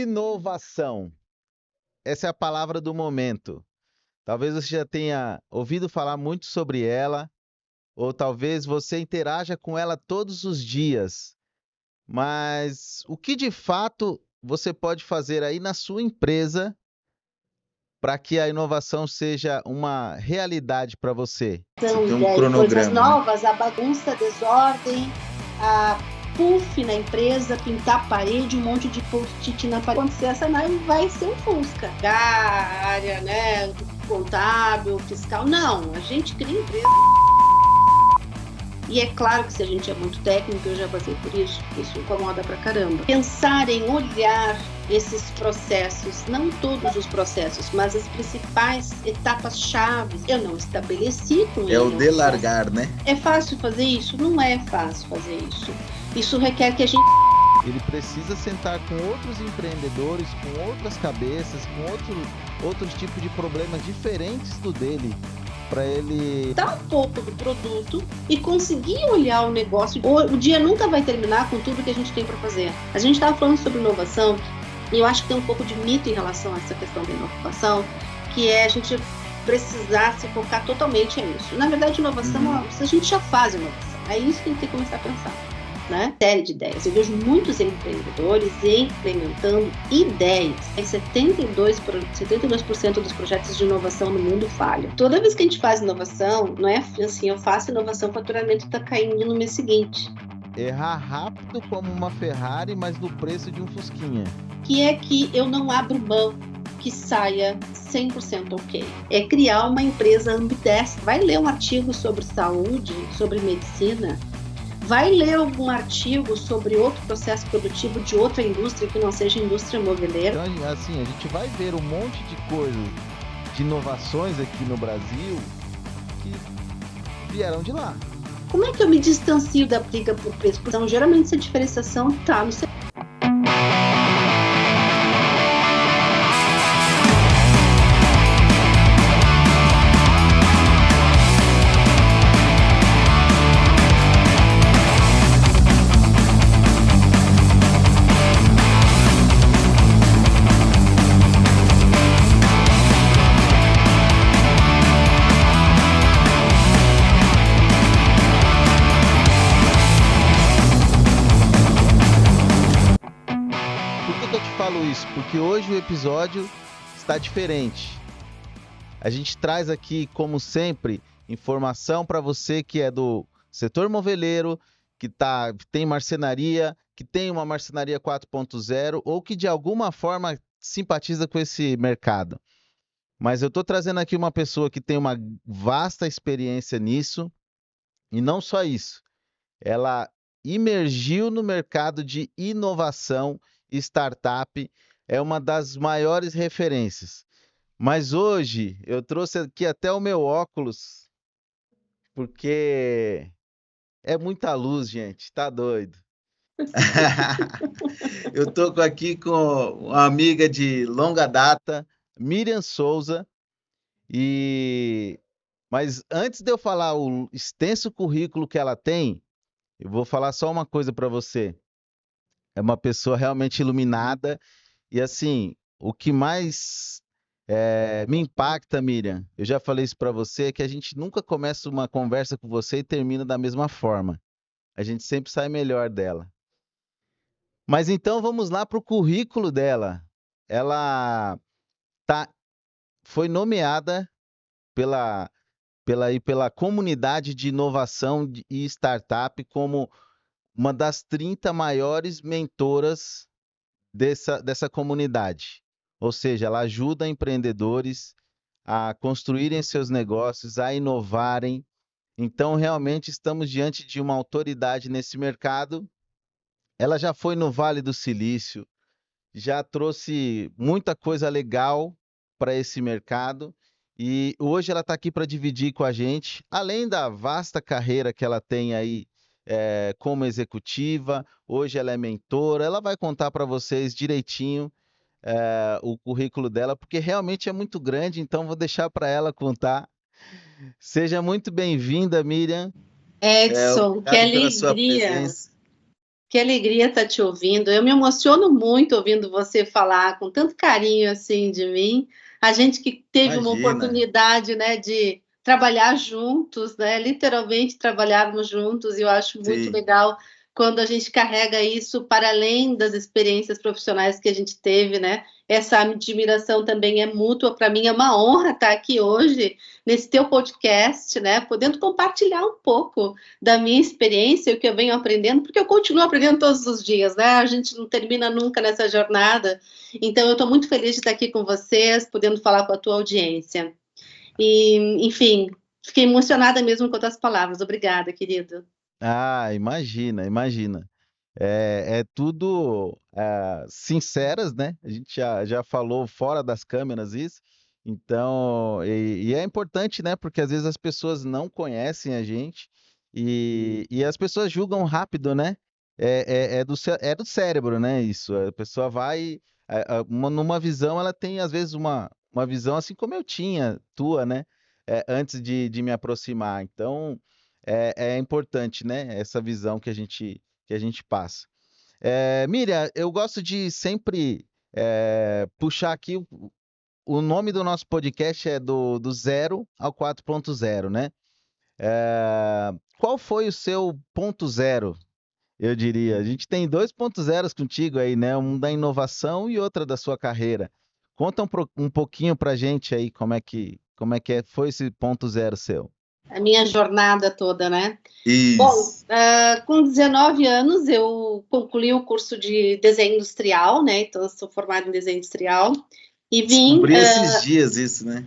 Inovação. Essa é a palavra do momento. Talvez você já tenha ouvido falar muito sobre ela, ou talvez você interaja com ela todos os dias. Mas o que de fato você pode fazer aí na sua empresa para que a inovação seja uma realidade para você? Você tem um Coisas cronograma, né? novas, a bagunça, a desordem, a puff na empresa, pintar a parede, um monte de post-it na parede. Acontecer essa não vai ser um Fusca. A área, né, contábil, fiscal, não. A gente cria empresa. E é claro que se a gente é muito técnico, eu já passei por isso incomoda pra caramba. Pensar em olhar esses processos, não todos os processos, mas as principais etapas-chave, eu não estabeleci com ele. É o delargar, né? É fácil fazer isso? Não é fácil fazer isso. Isso requer que a gente... Ele precisa sentar com outros empreendedores, com outras cabeças, com outros tipos de problemas diferentes do dele, para ele dar um pouco do produto e conseguir olhar o negócio. O dia nunca vai terminar com tudo que a gente tem para fazer. A gente estava falando sobre inovação e eu acho que tem um pouco de mito em relação a essa questão da inovação, que é a gente precisar se focar totalmente nisso. Na verdade, inovação, a gente já faz inovação. É isso que a gente tem que começar a pensar. Né? Série de ideias. Eu vejo muitos empreendedores implementando ideias. 72% dos projetos de inovação no mundo falham. Toda vez que a gente faz inovação, não é assim, eu faço inovação, o faturamento está caindo no mês seguinte. Errar rápido como uma Ferrari, mas no preço de um Fusquinha. Que é que eu não abro mão que saia 100% ok. É criar uma empresa ambidestra. Vai ler um artigo sobre saúde, sobre medicina, vai ler algum artigo sobre outro processo produtivo de outra indústria que não seja indústria moveleira. Então, assim, a gente vai ver um monte de coisas, de inovações aqui no Brasil que vieram de lá. Como é que eu me distancio da briga por preço? Então, geralmente essa diferenciação está no setor. Porque hoje o episódio está diferente. A gente traz aqui, como sempre, informação para você que é do setor moveleiro, que tem marcenaria, que tem uma marcenaria 4.0 ou que de alguma forma simpatiza com esse mercado. Mas eu estou trazendo aqui uma pessoa que tem uma vasta experiência nisso e não só isso. Ela imergiu no mercado de inovação, startup, é uma das maiores referências. Mas hoje eu trouxe aqui até o meu óculos, porque é muita luz, gente, tá doido. Eu tô aqui com uma amiga de longa data, Miriam Souza, mas antes de eu falar o extenso currículo que ela tem, eu vou falar só uma coisa para você. É uma pessoa realmente iluminada e assim, o que mais me impacta, Miriam, eu já falei isso para você, é que a gente nunca começa uma conversa com você e termina da mesma forma. A gente sempre sai melhor dela. Mas então vamos lá para o currículo dela. Ela foi nomeada pela comunidade de inovação e startup como uma das 30 maiores mentoras dessa comunidade. Ou seja, ela ajuda empreendedores a construírem seus negócios, a inovarem. Então, realmente, estamos diante de uma autoridade nesse mercado. Ela já foi no Vale do Silício, já trouxe muita coisa legal para esse mercado. E hoje ela está aqui para dividir com a gente, além da vasta carreira que ela tem aí como executiva, hoje ela é mentora, ela vai contar para vocês direitinho o currículo dela, porque realmente é muito grande, então vou deixar para ela contar. Seja muito bem-vinda, Miriam. Edson, que obrigado pela sua alegria. presença. Que alegria estar te ouvindo. Eu me emociono muito ouvindo você falar com tanto carinho assim de mim. A gente que teve uma Imagina. oportunidade, né, de trabalhar juntos, né, literalmente trabalharmos juntos, e eu acho muito Sim. legal quando a gente carrega isso para além das experiências profissionais que a gente teve, né? Essa admiração também é mútua. Para mim é uma honra estar aqui hoje nesse teu podcast, né, podendo compartilhar um pouco da minha experiência, o que eu venho aprendendo, porque eu continuo aprendendo todos os dias, né? A gente não termina nunca nessa jornada. Então, eu estou muito feliz de estar aqui com vocês, podendo falar com a tua audiência. E, enfim, fiquei emocionada mesmo com as tuas palavras. Obrigada, querido. Ah, imagina, imagina. É tudo sinceras, né? A gente já falou fora das câmeras isso. Então, e é importante, né? Porque às vezes as pessoas não conhecem a gente e as pessoas julgam rápido, né? É do cérebro, né? Isso. A pessoa vai. Numa visão, ela tem às vezes uma visão assim como eu tinha, tua, né? Antes de me aproximar. Então, é importante, né? Essa visão que a gente passa. Miriam, eu gosto de sempre puxar aqui o nome do nosso podcast é do 0 ao 4.0, né? Qual foi o seu ponto zero, eu diria? A gente tem 2.0 contigo aí, né? Um da inovação e outra da sua carreira. Conta um pouquinho pra gente aí foi esse ponto zero seu. A minha jornada toda, né? Bom, Isso. com 19 anos eu concluí o curso de desenho industrial, né? Então, eu sou formada em desenho industrial e vim. Descobri esses dias isso, né?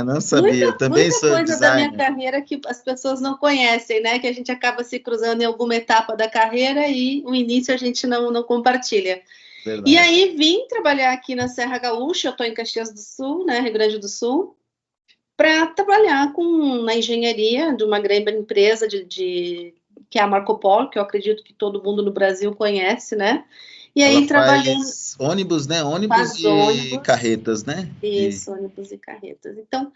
Não sabia. Eu também Muita sou coisa da minha designer. carreira que as pessoas não conhecem, né? Que a gente acaba se cruzando em alguma etapa da carreira e o início a gente não compartilha. Verdade. E aí vim trabalhar aqui na Serra Gaúcha, eu estou em Caxias do Sul, né? Rio Grande do Sul, para trabalhar na engenharia de uma grande empresa que é a Marco Polo, que eu acredito que todo mundo no Brasil conhece, né? E Ela aí trabalhando faz ônibus, né? Ônibus faz e ônibus, carretas, né? isso, ônibus e carretas. Então,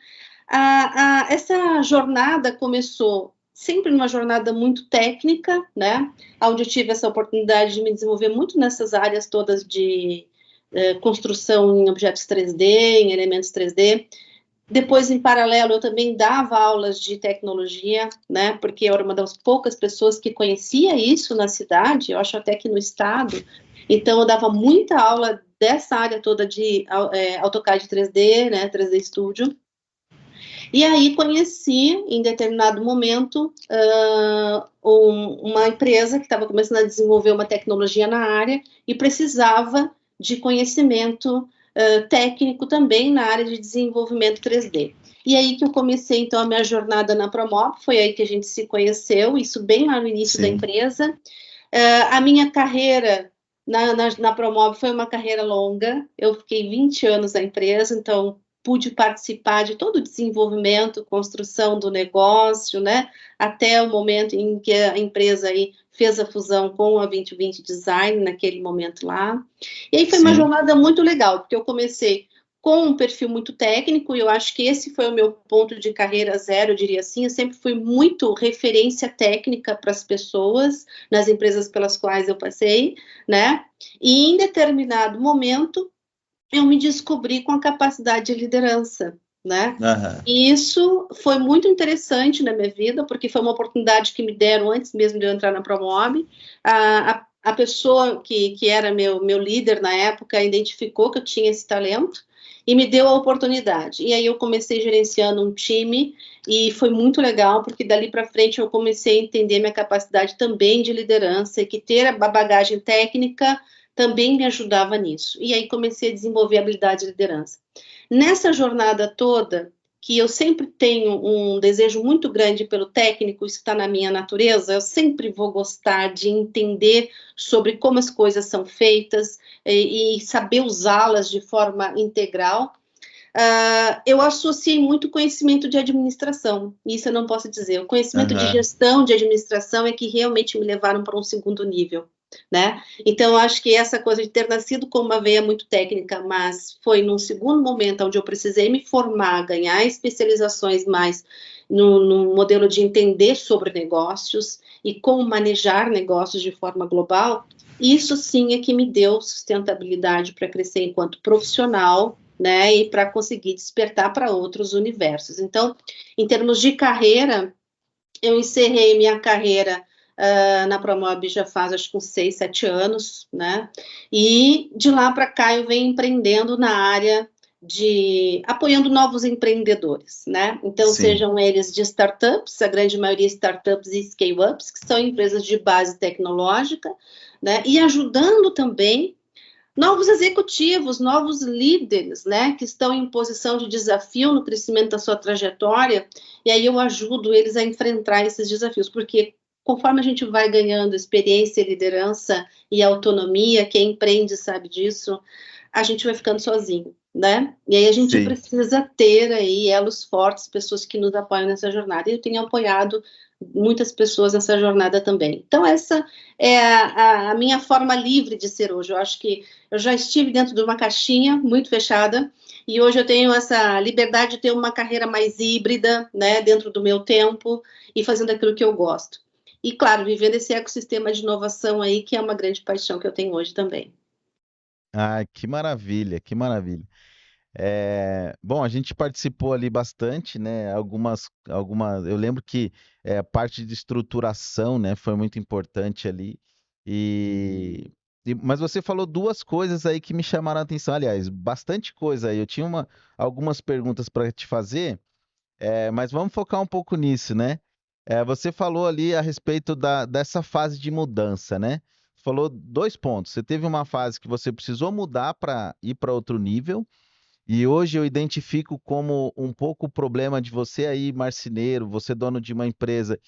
essa jornada começou sempre numa jornada muito técnica, né? Onde eu tive essa oportunidade de me desenvolver muito nessas áreas todas de construção em objetos 3D, em elementos 3D. Depois, em paralelo, eu também dava aulas de tecnologia, né? Porque eu era uma das poucas pessoas que conhecia isso na cidade, eu acho até que no estado. Então, eu dava muita aula dessa área toda de AutoCAD 3D, né? 3D Studio. E aí conheci, em determinado momento, uma empresa que estava começando a desenvolver uma tecnologia na área e precisava de conhecimento técnico também na área de desenvolvimento 3D. E aí que eu comecei, então, a minha jornada na Promob, foi aí que a gente se conheceu, isso bem lá no início da empresa. A minha carreira na Promob foi uma carreira longa, eu fiquei 20 anos na empresa, então pude participar de todo o desenvolvimento, construção do negócio, né, até o momento em que a empresa aí fez a fusão com a 2020 Design, naquele momento lá. E aí foi uma jornada muito legal, porque eu comecei com um perfil muito técnico, e eu acho que esse foi o meu ponto de carreira zero, eu diria assim. Eu sempre fui muito referência técnica para as pessoas, nas empresas pelas quais eu passei, né? E em determinado momento, eu me descobri com a capacidade de liderança, né? E isso foi muito interessante na minha vida, porque foi uma oportunidade que me deram antes mesmo de eu entrar na Promob. A pessoa que era meu líder na época identificou que eu tinha esse talento e me deu a oportunidade. E aí eu comecei gerenciando um time e foi muito legal, porque dali para frente eu comecei a entender minha capacidade também de liderança e que ter a bagagem técnica também me ajudava nisso. E aí comecei a desenvolver a habilidade de liderança. Nessa jornada toda, que eu sempre tenho um desejo muito grande pelo técnico, isso está na minha natureza, eu sempre vou gostar de entender sobre como as coisas são feitas e saber usá-las de forma integral. Eu associei muito conhecimento de administração, isso eu não posso dizer. O conhecimento de gestão, de administração é que realmente me levaram para um segundo nível, né? Então, eu acho que essa coisa de ter nascido com uma veia muito técnica, mas foi num segundo momento onde eu precisei me formar, ganhar especializações mais no modelo de entender sobre negócios e como manejar negócios de forma global, isso sim é que me deu sustentabilidade para crescer enquanto profissional, né, e para conseguir despertar para outros universos. Então, em termos de carreira, eu encerrei minha carreira na Promob já faz acho que uns 6, 7 anos, né? E de lá para cá eu venho empreendendo na área de apoiando novos empreendedores, né? Então, Sim. sejam eles de startups, a grande maioria startups e scale-ups, que são empresas de base tecnológica, né? E ajudando também novos executivos, novos líderes, né, que estão em posição de desafio no crescimento da sua trajetória, e aí eu ajudo eles a enfrentar esses desafios, porque conforme a gente vai ganhando experiência, liderança e autonomia, quem empreende sabe disso, a gente vai ficando sozinho, né? E aí a gente Sim. precisa ter aí elos fortes, pessoas que nos apoiam nessa jornada, e eu tenho apoiado muitas pessoas nessa jornada também. Então, essa é a minha forma livre de ser hoje. Eu acho que eu já estive dentro de uma caixinha muito fechada, e hoje eu tenho essa liberdade de ter uma carreira mais híbrida, né, dentro do meu tempo, e fazendo aquilo que eu gosto. E, claro, vivendo esse ecossistema de inovação aí, que é uma grande paixão que eu tenho hoje também. Ah, que maravilha, que maravilha. Bom, a gente participou ali bastante, né? Eu lembro que a parte de estruturação, né, foi muito importante ali. Mas você falou duas coisas aí que me chamaram a atenção. Aliás, bastante coisa aí. Eu tinha algumas perguntas para te fazer, mas vamos focar um pouco nisso, né? Você falou ali a respeito dessa fase de mudança, né? Falou dois pontos. Você teve uma fase que você precisou mudar para ir para outro nível. E hoje eu identifico como um pouco o problema de você aí, marceneiro, você dono de uma empresa,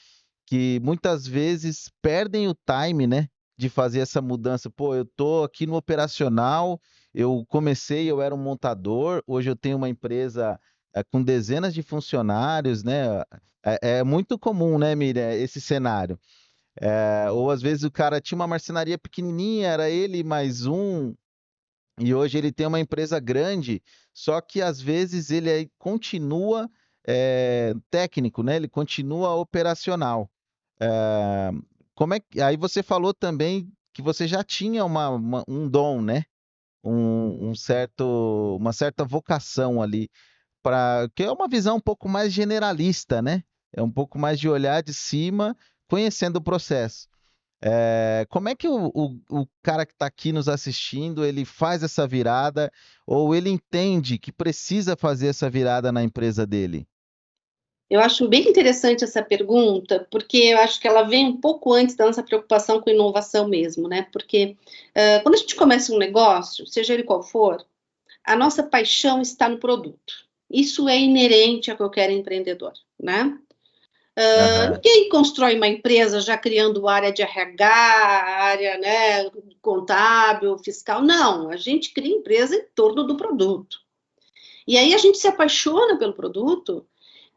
que muitas vezes perdem o time, né, de fazer essa mudança. Pô, eu tô aqui no operacional, eu era um montador, hoje eu tenho uma empresa com dezenas de funcionários, né? É muito comum, né, Miriam, esse cenário. Ou às vezes o cara tinha uma marcenaria pequenininha, era ele mais um, e hoje ele tem uma empresa grande, só que às vezes ele aí continua técnico, né? Ele continua operacional. Eh, Aí você falou também que você já tinha um dom, né? Uma certa vocação ali para que é uma visão um pouco mais generalista, né? É um pouco mais de olhar de cima, conhecendo o processo. Como é que o cara que está aqui nos assistindo, ele faz essa virada ou ele entende que precisa fazer essa virada na empresa dele? Eu acho bem interessante essa pergunta, porque eu acho que ela vem um pouco antes da nossa preocupação com inovação mesmo, né? Porque quando a gente começa um negócio, seja ele qual for, a nossa paixão está no produto. Isso é inerente a qualquer empreendedor, né? Aham, Ninguém constrói uma empresa já criando área de RH, área, né, contábil, fiscal. Não, a gente cria empresa em torno do produto. E aí a gente se apaixona pelo produto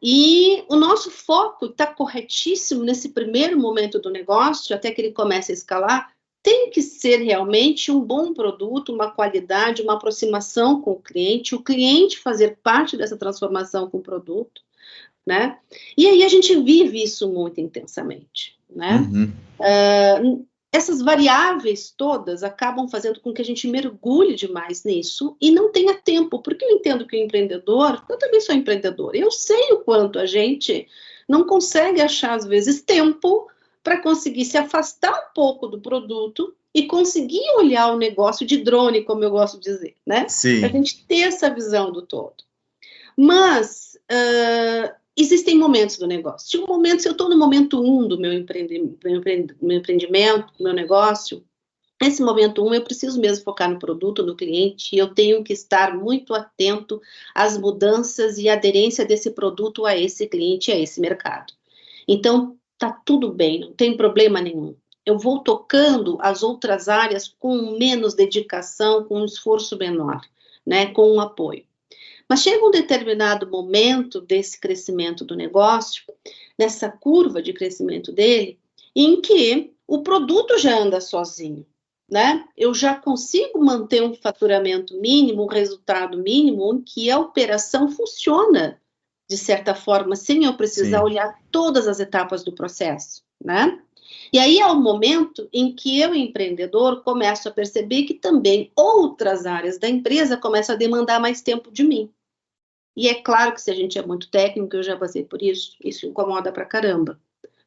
e o nosso foco está corretíssimo nesse primeiro momento do negócio, até que ele comece a escalar, tem que ser realmente um bom produto, uma qualidade, uma aproximação com o cliente fazer parte dessa transformação com o produto, né? E aí a gente vive isso muito intensamente, né? Uhum. Essas variáveis todas acabam fazendo com que a gente mergulhe demais nisso e não tenha tempo, porque eu entendo que o empreendedor, eu também sou empreendedor, eu sei o quanto a gente não consegue achar, às vezes, tempo para conseguir se afastar um pouco do produto e conseguir olhar o negócio de drone, como eu gosto de dizer, né? Para a Sim. gente ter essa visão do todo. Mas existem momentos do negócio. Tinha um momento, se eu estou no momento 1 do meu empreendimento, do meu negócio, nesse momento 1 eu preciso mesmo focar no produto, no cliente, e eu tenho que estar muito atento às mudanças e aderência desse produto a esse cliente, a esse mercado. Então, tá tudo bem, não tem problema nenhum. Eu vou tocando as outras áreas com menos dedicação, com um esforço menor, né, com um apoio. Mas chega um determinado momento desse crescimento do negócio, nessa curva de crescimento dele, em que o produto já anda sozinho, né? Eu já consigo manter um faturamento mínimo, um resultado mínimo, em que a operação funciona de certa forma, sem eu precisar Sim. olhar todas as etapas do processo, né? E aí é o momento em que eu, empreendedor, começo a perceber que também outras áreas da empresa começam a demandar mais tempo de mim. E é claro que se a gente é muito técnico, eu já passei por isso incomoda pra caramba.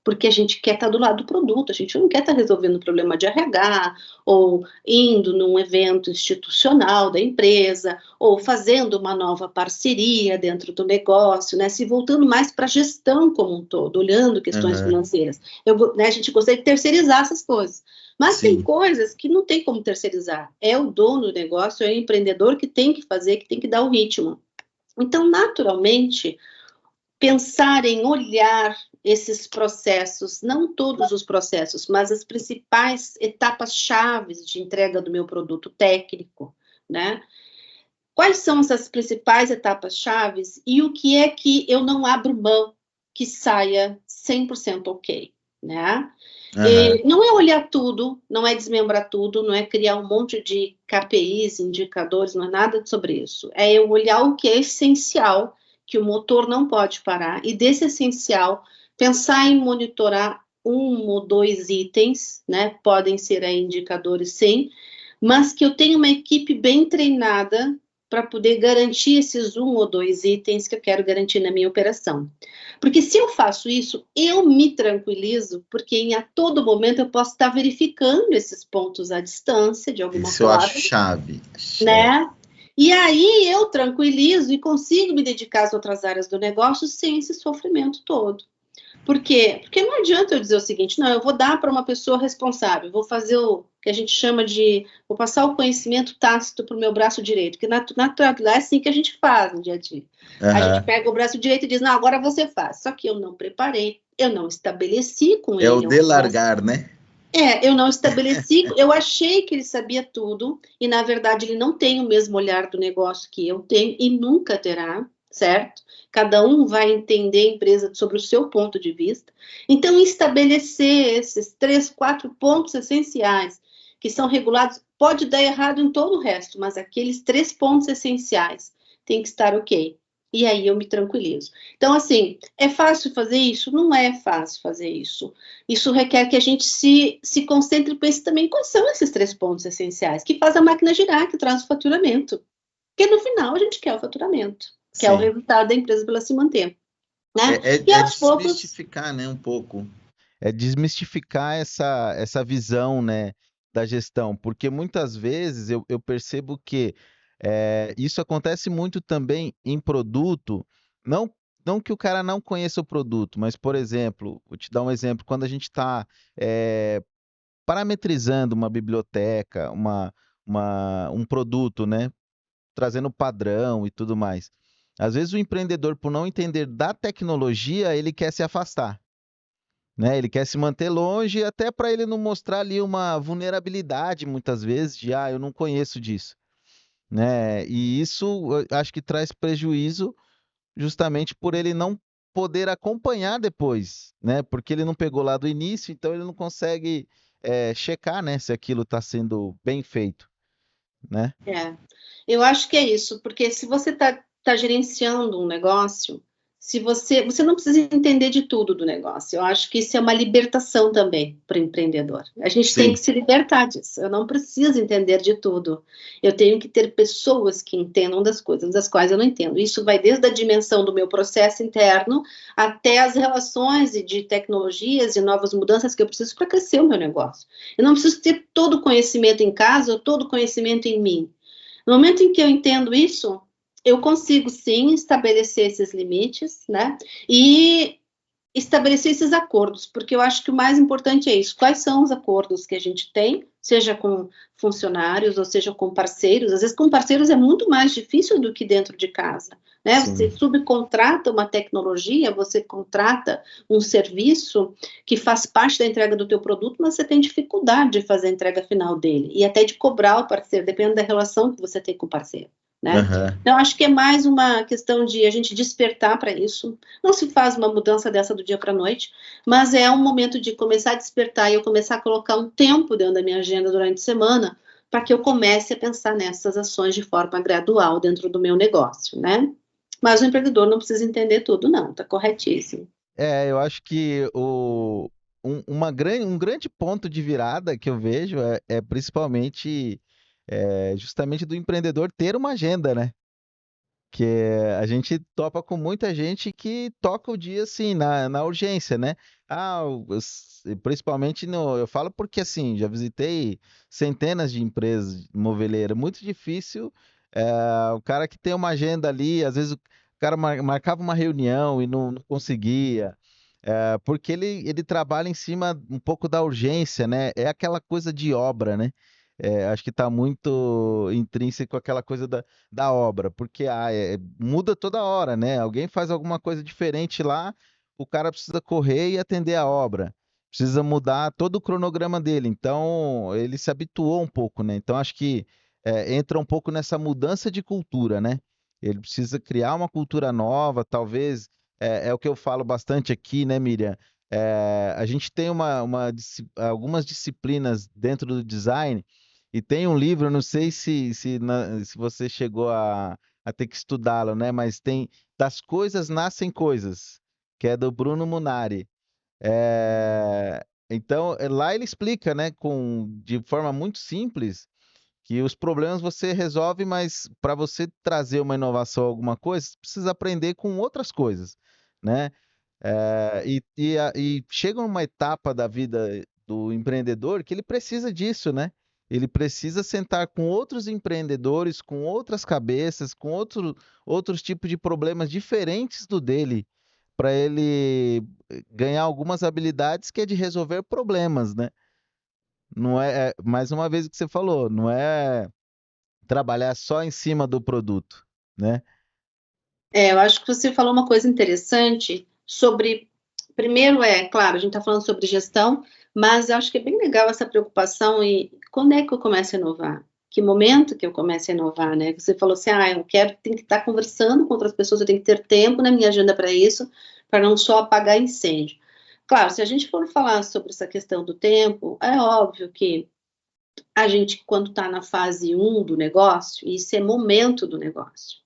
Porque a gente quer estar do lado do produto, a gente não quer estar resolvendo o problema de RH, ou indo num evento institucional da empresa, ou fazendo uma nova parceria dentro do negócio, né? Se voltando mais para a gestão como um todo, olhando questões financeiras. Né, a gente gostaria de terceirizar essas coisas. Mas tem coisas que não tem como terceirizar. É o dono do negócio, é o empreendedor que tem que fazer, que tem que dar o ritmo. Então, naturalmente, pensar em olhar esses processos, não todos os processos, mas as principais etapas-chave de entrega do meu produto técnico, né? Quais são essas principais etapas-chave e o que é que eu não abro mão que saia 100% ok, né? Não é olhar tudo, não é desmembrar tudo, não é criar um monte de KPIs, indicadores, não é nada sobre isso. É eu olhar o que é essencial, que o motor não pode parar, e desse essencial, pensar em monitorar 1 ou 2 itens, né? Podem ser aí indicadores, sim, mas que eu tenha uma equipe bem treinada para poder garantir esses 1 ou 2 itens que eu quero garantir na minha operação. Porque se eu faço isso, eu me tranquilizo, porque a todo momento eu posso estar verificando esses pontos à distância, de alguma forma. Isso eu acho chave. Né? E aí eu tranquilizo e consigo me dedicar às outras áreas do negócio sem esse sofrimento todo. Por quê? Porque não adianta eu dizer o seguinte, não, eu vou dar para uma pessoa responsável, vou fazer o que a gente chama de, vou passar o conhecimento tácito para o meu braço direito, que natural, é assim que a gente faz no dia a dia. A gente pega o braço direito e diz, não, agora você faz. Só que eu não preparei, eu não estabeleci com ele. É o delargar, né? Eu não estabeleci, eu achei que ele sabia tudo, e na verdade ele não tem o mesmo olhar do negócio que eu tenho, e nunca terá, certo? Cada um vai entender a empresa sobre o seu ponto de vista. Então, estabelecer esses 3, 4 pontos essenciais, que são regulados, pode dar errado em todo o resto, mas aqueles 3 pontos essenciais tem que estar ok. E aí eu me tranquilizo. Então, assim, é fácil fazer isso? Não é fácil fazer isso. Isso requer que a gente se concentre e pense também quais são esses 3 pontos essenciais que faz a máquina girar, que traz o faturamento. Porque no final a gente quer o faturamento, que é o resultado da empresa para ela se manter. Né? E aos poucos... desmistificar, né, um pouco. É desmistificar essa visão, né, da gestão, porque muitas vezes eu percebo que isso acontece muito também em produto, não que o cara não conheça o produto, mas, por exemplo, vou te dar um exemplo, quando a gente está parametrizando uma biblioteca, um produto, né, trazendo padrão e tudo mais. Às vezes o empreendedor, por não entender da tecnologia, ele quer se afastar. Né? Ele quer se manter longe, até para ele não mostrar ali uma vulnerabilidade, muitas vezes, de eu não conheço disso. Né? E isso eu acho que traz prejuízo justamente por ele não poder acompanhar depois, né? Porque ele não pegou lá do início, então ele não consegue checar, né, se aquilo está sendo bem feito. Né? Eu acho que é isso, porque se você está gerenciando um negócio, se você não precisa entender de tudo do negócio. Eu acho que isso é uma libertação também para o empreendedor. A gente tem que se libertar disso. Eu não preciso entender de tudo. Eu tenho que ter pessoas que entendam das coisas das quais eu não entendo. Isso vai desde a dimensão do meu processo interno até as relações de tecnologias e novas mudanças que eu preciso para crescer o meu negócio. Eu não preciso ter todo o conhecimento em casa ou todo o conhecimento em mim. No momento em que eu entendo isso, eu consigo, sim, estabelecer esses limites, né? E estabelecer esses acordos, porque eu acho que o mais importante é isso. Quais são os acordos que a gente tem, seja com funcionários ou seja com parceiros? Às vezes com parceiros é muito mais difícil do que dentro de casa, né? Você subcontrata uma tecnologia, você contrata um serviço que faz parte da entrega do teu produto, mas você tem dificuldade de fazer a entrega final dele e até de cobrar o parceiro, dependendo da relação que você tem com o parceiro. Né? Então, acho que é mais uma questão de a gente despertar para isso. Não se faz uma mudança dessa do dia para a noite, mas é um momento de começar a despertar e eu começar a colocar um tempo dentro da minha agenda durante a semana para que eu comece a pensar nessas ações de forma gradual dentro do meu negócio, né? Mas o empreendedor não precisa entender tudo, não, tá corretíssimo. Eu acho que um grande ponto de virada que eu vejo é principalmente justamente do empreendedor ter uma agenda, né? Que a gente topa com muita gente que toca o dia assim, na urgência, né? Principalmente eu falo porque assim, já visitei centenas de empresas moveleiras, muito difícil. O cara que tem uma agenda ali, às vezes o cara marcava uma reunião e não conseguia, porque ele trabalha em cima um pouco da urgência, né? É aquela coisa de obra, né? Acho que está muito intrínseco aquela coisa da obra, porque muda toda hora, né? Alguém faz alguma coisa diferente lá, o cara precisa correr e atender a obra, precisa mudar todo o cronograma dele, então ele se habituou um pouco, né? Então acho que entra um pouco nessa mudança de cultura, né? Ele precisa criar uma cultura nova, talvez, é o que eu falo bastante aqui, né, Miriam? A gente tem algumas disciplinas dentro do design e tem um livro, eu não sei se você chegou a ter que estudá-lo, né? Mas tem Das Coisas Nascem Coisas, que é do Bruno Munari. Então, lá ele explica, né, de forma muito simples, que os problemas você resolve, mas para você trazer uma inovação, alguma coisa, você precisa aprender com outras coisas, né? E chega uma etapa da vida do empreendedor que ele precisa disso, né? Ele precisa sentar com outros empreendedores, com outras cabeças, com outros tipos de problemas diferentes do dele, para ele ganhar algumas habilidades que é de resolver problemas, né? Não mais uma vez o que você falou, não é trabalhar só em cima do produto, né? Eu acho que você falou uma coisa interessante sobre. Primeiro, claro, a gente está falando sobre gestão, mas eu acho que é bem legal essa preocupação e quando é que eu começo a inovar? Que momento que eu começo a inovar, né? Você falou assim, tenho que estar conversando com outras pessoas, eu tenho que ter tempo na minha agenda para isso, para não só apagar incêndio. Claro, se a gente for falar sobre essa questão do tempo, é óbvio que a gente, quando está na fase 1 do negócio, isso é momento do negócio.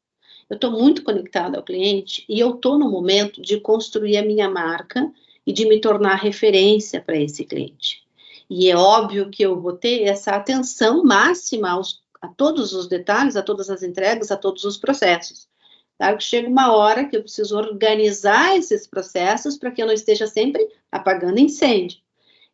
Eu estou muito conectada ao cliente e eu estou no momento de construir a minha marca e de me tornar referência para esse cliente. E é óbvio que eu vou ter essa atenção máxima a todos os detalhes, a todas as entregas, a todos os processos. Claro que chega uma hora que eu preciso organizar esses processos para que eu não esteja sempre apagando incêndio.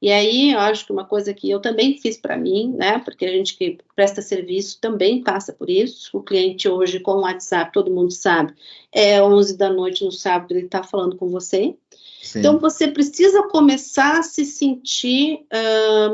E aí, eu acho que uma coisa que eu também fiz para mim, né, porque a gente que presta serviço também passa por isso, o cliente hoje com o WhatsApp, todo mundo sabe, 11 da noite no sábado, ele está falando com você. Sim. Então, você precisa começar a se sentir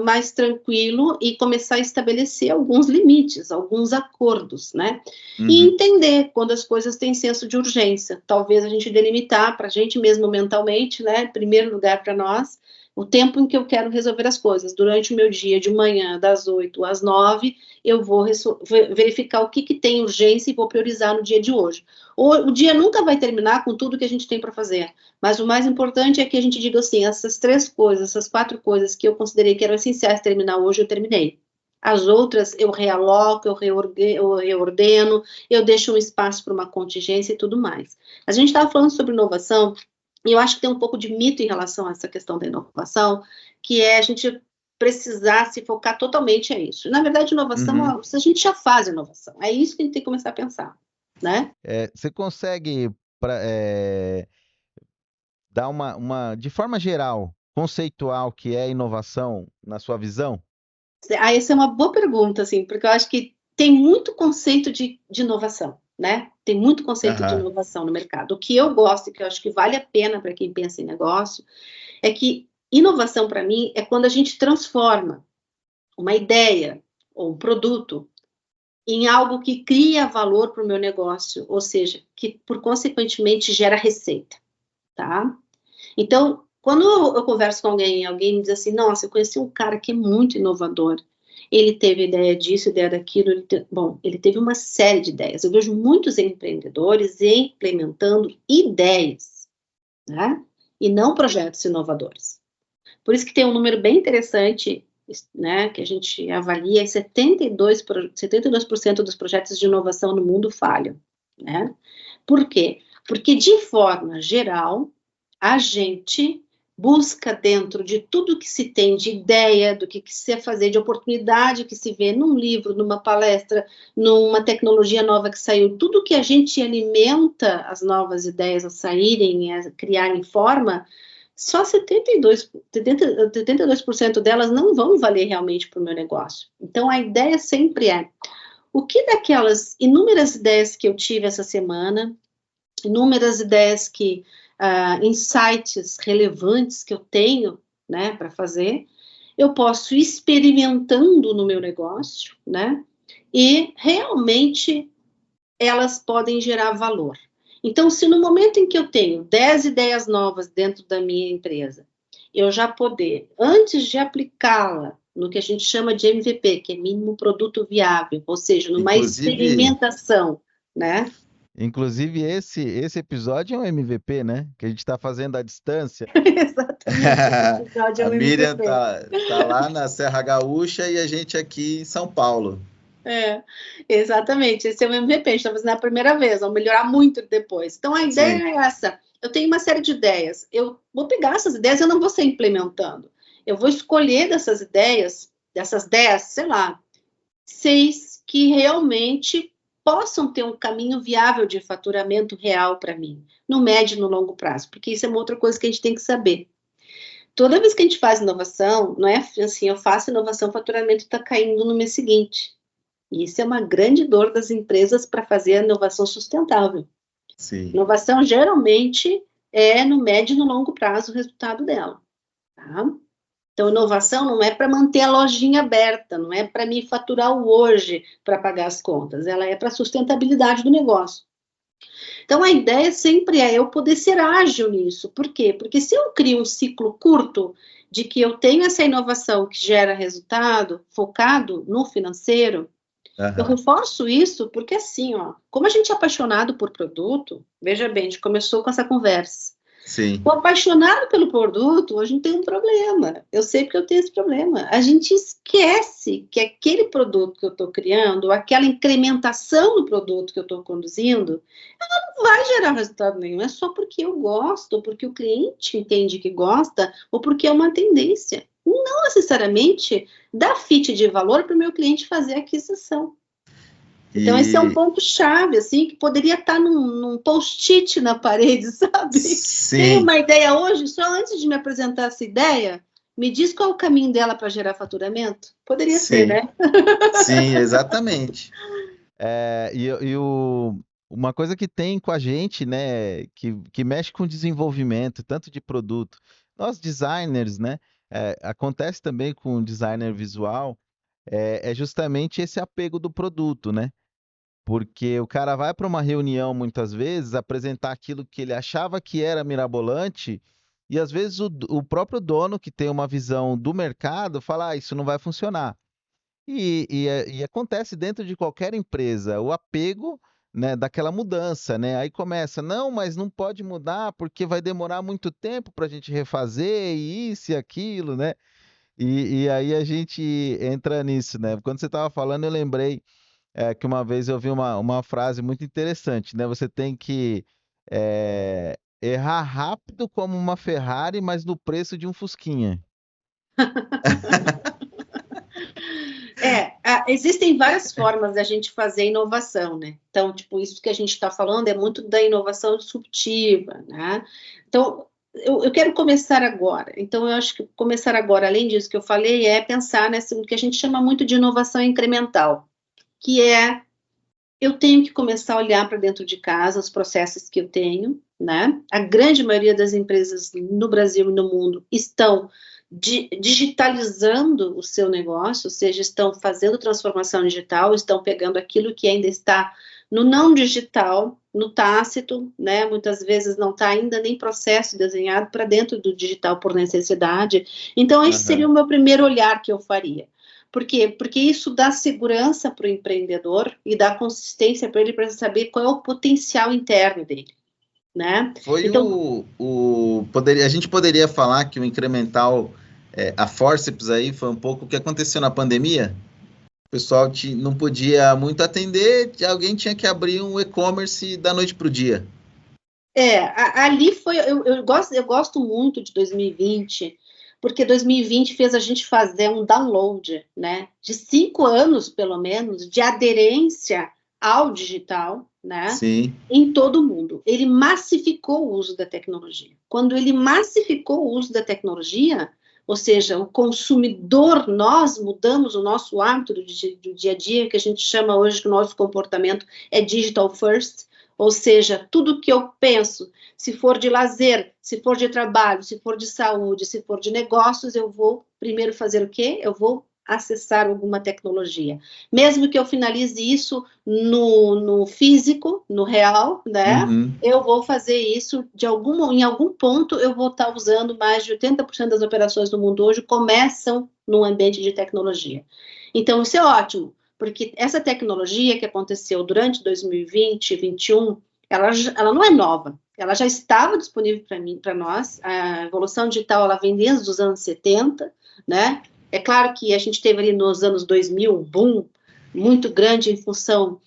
mais tranquilo e começar a estabelecer alguns limites, alguns acordos, né? E entender quando as coisas têm senso de urgência. Talvez a gente delimitar para a gente mesmo mentalmente, né? Em primeiro lugar para nós, o tempo em que eu quero resolver as coisas. Durante o meu dia, de manhã, das 8 às 9, eu vou verificar o que tem urgência e vou priorizar no dia de hoje. O dia nunca vai terminar com tudo que a gente tem para fazer, mas o mais importante é que a gente diga assim, essas 3 coisas, essas 4 coisas que eu considerei que eram essenciais terminar hoje, eu terminei. As outras eu realoco, eu reordeno, eu deixo um espaço para uma contingência e tudo mais. A gente estava falando sobre inovação, e eu acho que tem um pouco de mito em relação a essa questão da inovação, que é a gente precisar se focar totalmente a isso. Na verdade, inovação, a gente já faz inovação. É isso que a gente tem que começar a pensar, né? Você consegue dar de forma geral, conceituar o que é inovação na sua visão? Essa é uma boa pergunta, assim, porque eu acho que tem muito conceito de inovação, né? Tem muito conceito de inovação no mercado. O que eu gosto e que eu acho que vale a pena para quem pensa em negócio é que inovação, para mim, é quando a gente transforma uma ideia ou um produto em algo que cria valor para o meu negócio, ou seja, que, por consequentemente, gera receita, tá? Então, quando eu converso com alguém me diz assim, nossa, eu conheci um cara que é muito inovador, ele teve ideia disso, ideia daquilo, ele teve uma série de ideias. Eu vejo muitos empreendedores implementando ideias, né? E não projetos inovadores. Por isso que tem um número bem interessante, né, que a gente avalia, 72% dos projetos de inovação no mundo falham, né? Por quê? Porque, de forma geral, a gente busca dentro de tudo que se tem de ideia, do que se é fazer, de oportunidade que se vê num livro, numa palestra, numa tecnologia nova que saiu, tudo que a gente alimenta as novas ideias a saírem, a criarem forma, só 72% delas não vão valer realmente para o meu negócio. Então, a ideia sempre é, o que daquelas inúmeras ideias que eu tive essa semana, inúmeras ideias que insights relevantes que eu tenho, né, para fazer, eu posso ir experimentando no meu negócio, né, e realmente elas podem gerar valor. Então, se no momento em que eu tenho 10 ideias novas dentro da minha empresa, eu já poder, antes de aplicá-la no que a gente chama de MVP, que é mínimo produto viável, ou seja, numa experimentação, né? Inclusive, esse episódio é um MVP, né? Que a gente está fazendo à distância. Exatamente, esse episódio é um A Miriam MVP. tá lá na Serra Gaúcha e a gente aqui em São Paulo. Exatamente, esse é o MVP, a gente está fazendo a primeira vez, vamos melhorar muito depois. Então, a ideia é essa, eu tenho uma série de ideias, eu vou pegar essas ideias, eu não vou ser implementando, eu vou escolher dessas ideias, dessas 10, sei lá, 6 que realmente possam ter um caminho viável de faturamento real para mim, no médio e no longo prazo, porque isso é uma outra coisa que a gente tem que saber. Toda vez que a gente faz inovação, não é assim, eu faço inovação, o faturamento está caindo no mês seguinte. E isso é uma grande dor das empresas para fazer a inovação sustentável. Sim. Inovação, geralmente, é no médio e no longo prazo o resultado dela. Tá? Então, inovação não é para manter a lojinha aberta, não é para me faturar o hoje para pagar as contas, ela é para a sustentabilidade do negócio. Então, a ideia sempre é eu poder ser ágil nisso. Por quê? Porque se eu crio um ciclo curto de que eu tenho essa inovação que gera resultado, focado no financeiro, eu reforço isso porque, assim, ó, como a gente é apaixonado por produto, veja bem, a gente começou com essa conversa. Sim. O apaixonado pelo produto, a gente tem um problema. Eu sei porque eu tenho esse problema. A gente esquece que aquele produto que eu estou criando, aquela incrementação do produto que eu estou conduzindo, ela não vai gerar resultado nenhum. É só porque eu gosto, ou porque o cliente entende que gosta, ou porque é uma tendência. Não necessariamente dá fit de valor para o meu cliente fazer a aquisição. Então, esse é um ponto-chave, assim, que poderia estar num post-it na parede, sabe? Sim. Tem uma ideia hoje, só antes de me apresentar essa ideia, me diz qual é o caminho dela para gerar faturamento? Poderia ser, né? Sim, exatamente. Uma coisa que tem com a gente, né, que mexe com o desenvolvimento, tanto de produto, nós designers, né, acontece também com o designer visual, é justamente esse apego do produto, né? Porque o cara vai para uma reunião muitas vezes apresentar aquilo que ele achava que era mirabolante, e às vezes o próprio dono, que tem uma visão do mercado, fala: isso não vai funcionar. E acontece dentro de qualquer empresa, o apego, né, daquela mudança, né? Aí começa, não, mas não pode mudar porque vai demorar muito tempo para a gente refazer, e isso e aquilo, né? E aí a gente entra nisso, né? Quando você estava falando, eu lembrei que uma vez eu vi uma frase muito interessante, né? Você tem que errar rápido como uma Ferrari, mas no preço de um Fusquinha. Existem várias formas da gente fazer inovação, né? Então, tipo, isso que a gente está falando é muito da inovação disruptiva, né? Então, eu quero começar agora. Então, eu acho que começar agora, além disso que eu falei, é pensar no que a gente chama muito de inovação incremental, que é eu tenho que começar a olhar para dentro de casa os processos que eu tenho, né? A grande maioria das empresas no Brasil e no mundo estão digitalizando o seu negócio, ou seja, estão fazendo transformação digital, estão pegando aquilo que ainda está no não digital, no tácito, né? Muitas vezes não está ainda nem processo desenhado para dentro do digital por necessidade. Então, esse seria o meu primeiro olhar que eu faria. Por quê? Porque isso dá segurança para o empreendedor e dá consistência para ele, para saber qual é o potencial interno dele, né? Então, a gente poderia falar que o incremental, a forceps aí, foi um pouco o que aconteceu na pandemia? O pessoal não podia muito atender, alguém tinha que abrir um e-commerce da noite para o dia. Ali foi, eu gosto muito de 2020, porque 2020 fez a gente fazer um download, né, de 5 anos, pelo menos, de aderência ao digital, né, Sim. em todo o mundo. Ele massificou o uso da tecnologia. Quando ele massificou o uso da tecnologia, ou seja, o consumidor, nós mudamos o nosso hábito do dia a dia, que a gente chama hoje que o nosso comportamento é digital first, ou seja, tudo que eu penso, se for de lazer, se for de trabalho, se for de saúde, se for de negócios, eu vou primeiro fazer o quê? Eu vou acessar alguma tecnologia. Mesmo que eu finalize isso no físico, no real, né? Uhum. Eu vou fazer isso em algum ponto, eu vou estar usando mais de 80% das operações do mundo hoje começam no ambiente de tecnologia. Então, isso é ótimo, porque essa tecnologia que aconteceu durante 2020 e 2021, ela não é nova, ela já estava disponível para nós, a evolução digital ela vem desde os anos 70, né? É claro que a gente teve ali nos anos 2000 um boom muito grande em função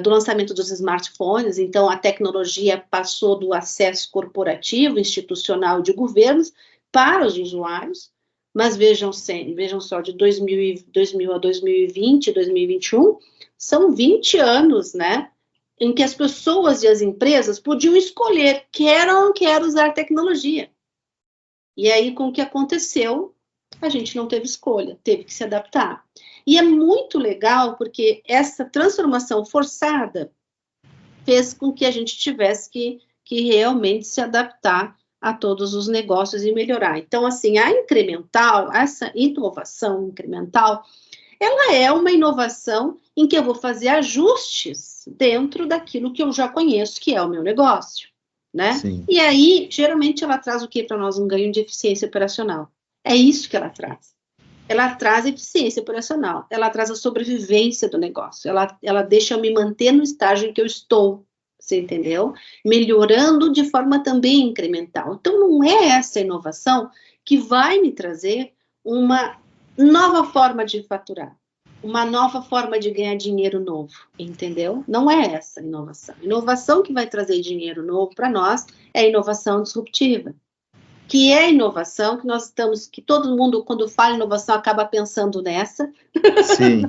do lançamento dos smartphones, então a tecnologia passou do acesso corporativo, institucional de governos para os usuários, mas vejam só, de 2000 a 2020, 2021, são 20 anos, né, em que as pessoas e as empresas podiam escolher, quer ou não quer usar tecnologia. E aí, com o que aconteceu, a gente não teve escolha, teve que se adaptar. E é muito legal, porque essa transformação forçada fez com que a gente tivesse que realmente se adaptar a todos os negócios e melhorar. Então, assim, a incremental, essa inovação incremental, ela é uma inovação em que eu vou fazer ajustes dentro daquilo que eu já conheço, que é o meu negócio, né? Sim. E aí, geralmente, ela traz o que para nós? Um ganho de eficiência operacional. É isso que ela traz. Ela traz eficiência operacional, ela traz a sobrevivência do negócio, ela deixa eu me manter no estágio em que eu estou, você entendeu? Melhorando de forma também incremental. Então, não é essa inovação que vai me trazer uma nova forma de faturar, uma nova forma de ganhar dinheiro novo, entendeu? Não é essa inovação. Inovação que vai trazer dinheiro novo para nós é a inovação disruptiva, que é a inovação que nós estamos, que todo mundo, quando fala inovação, acaba pensando nessa. Sim.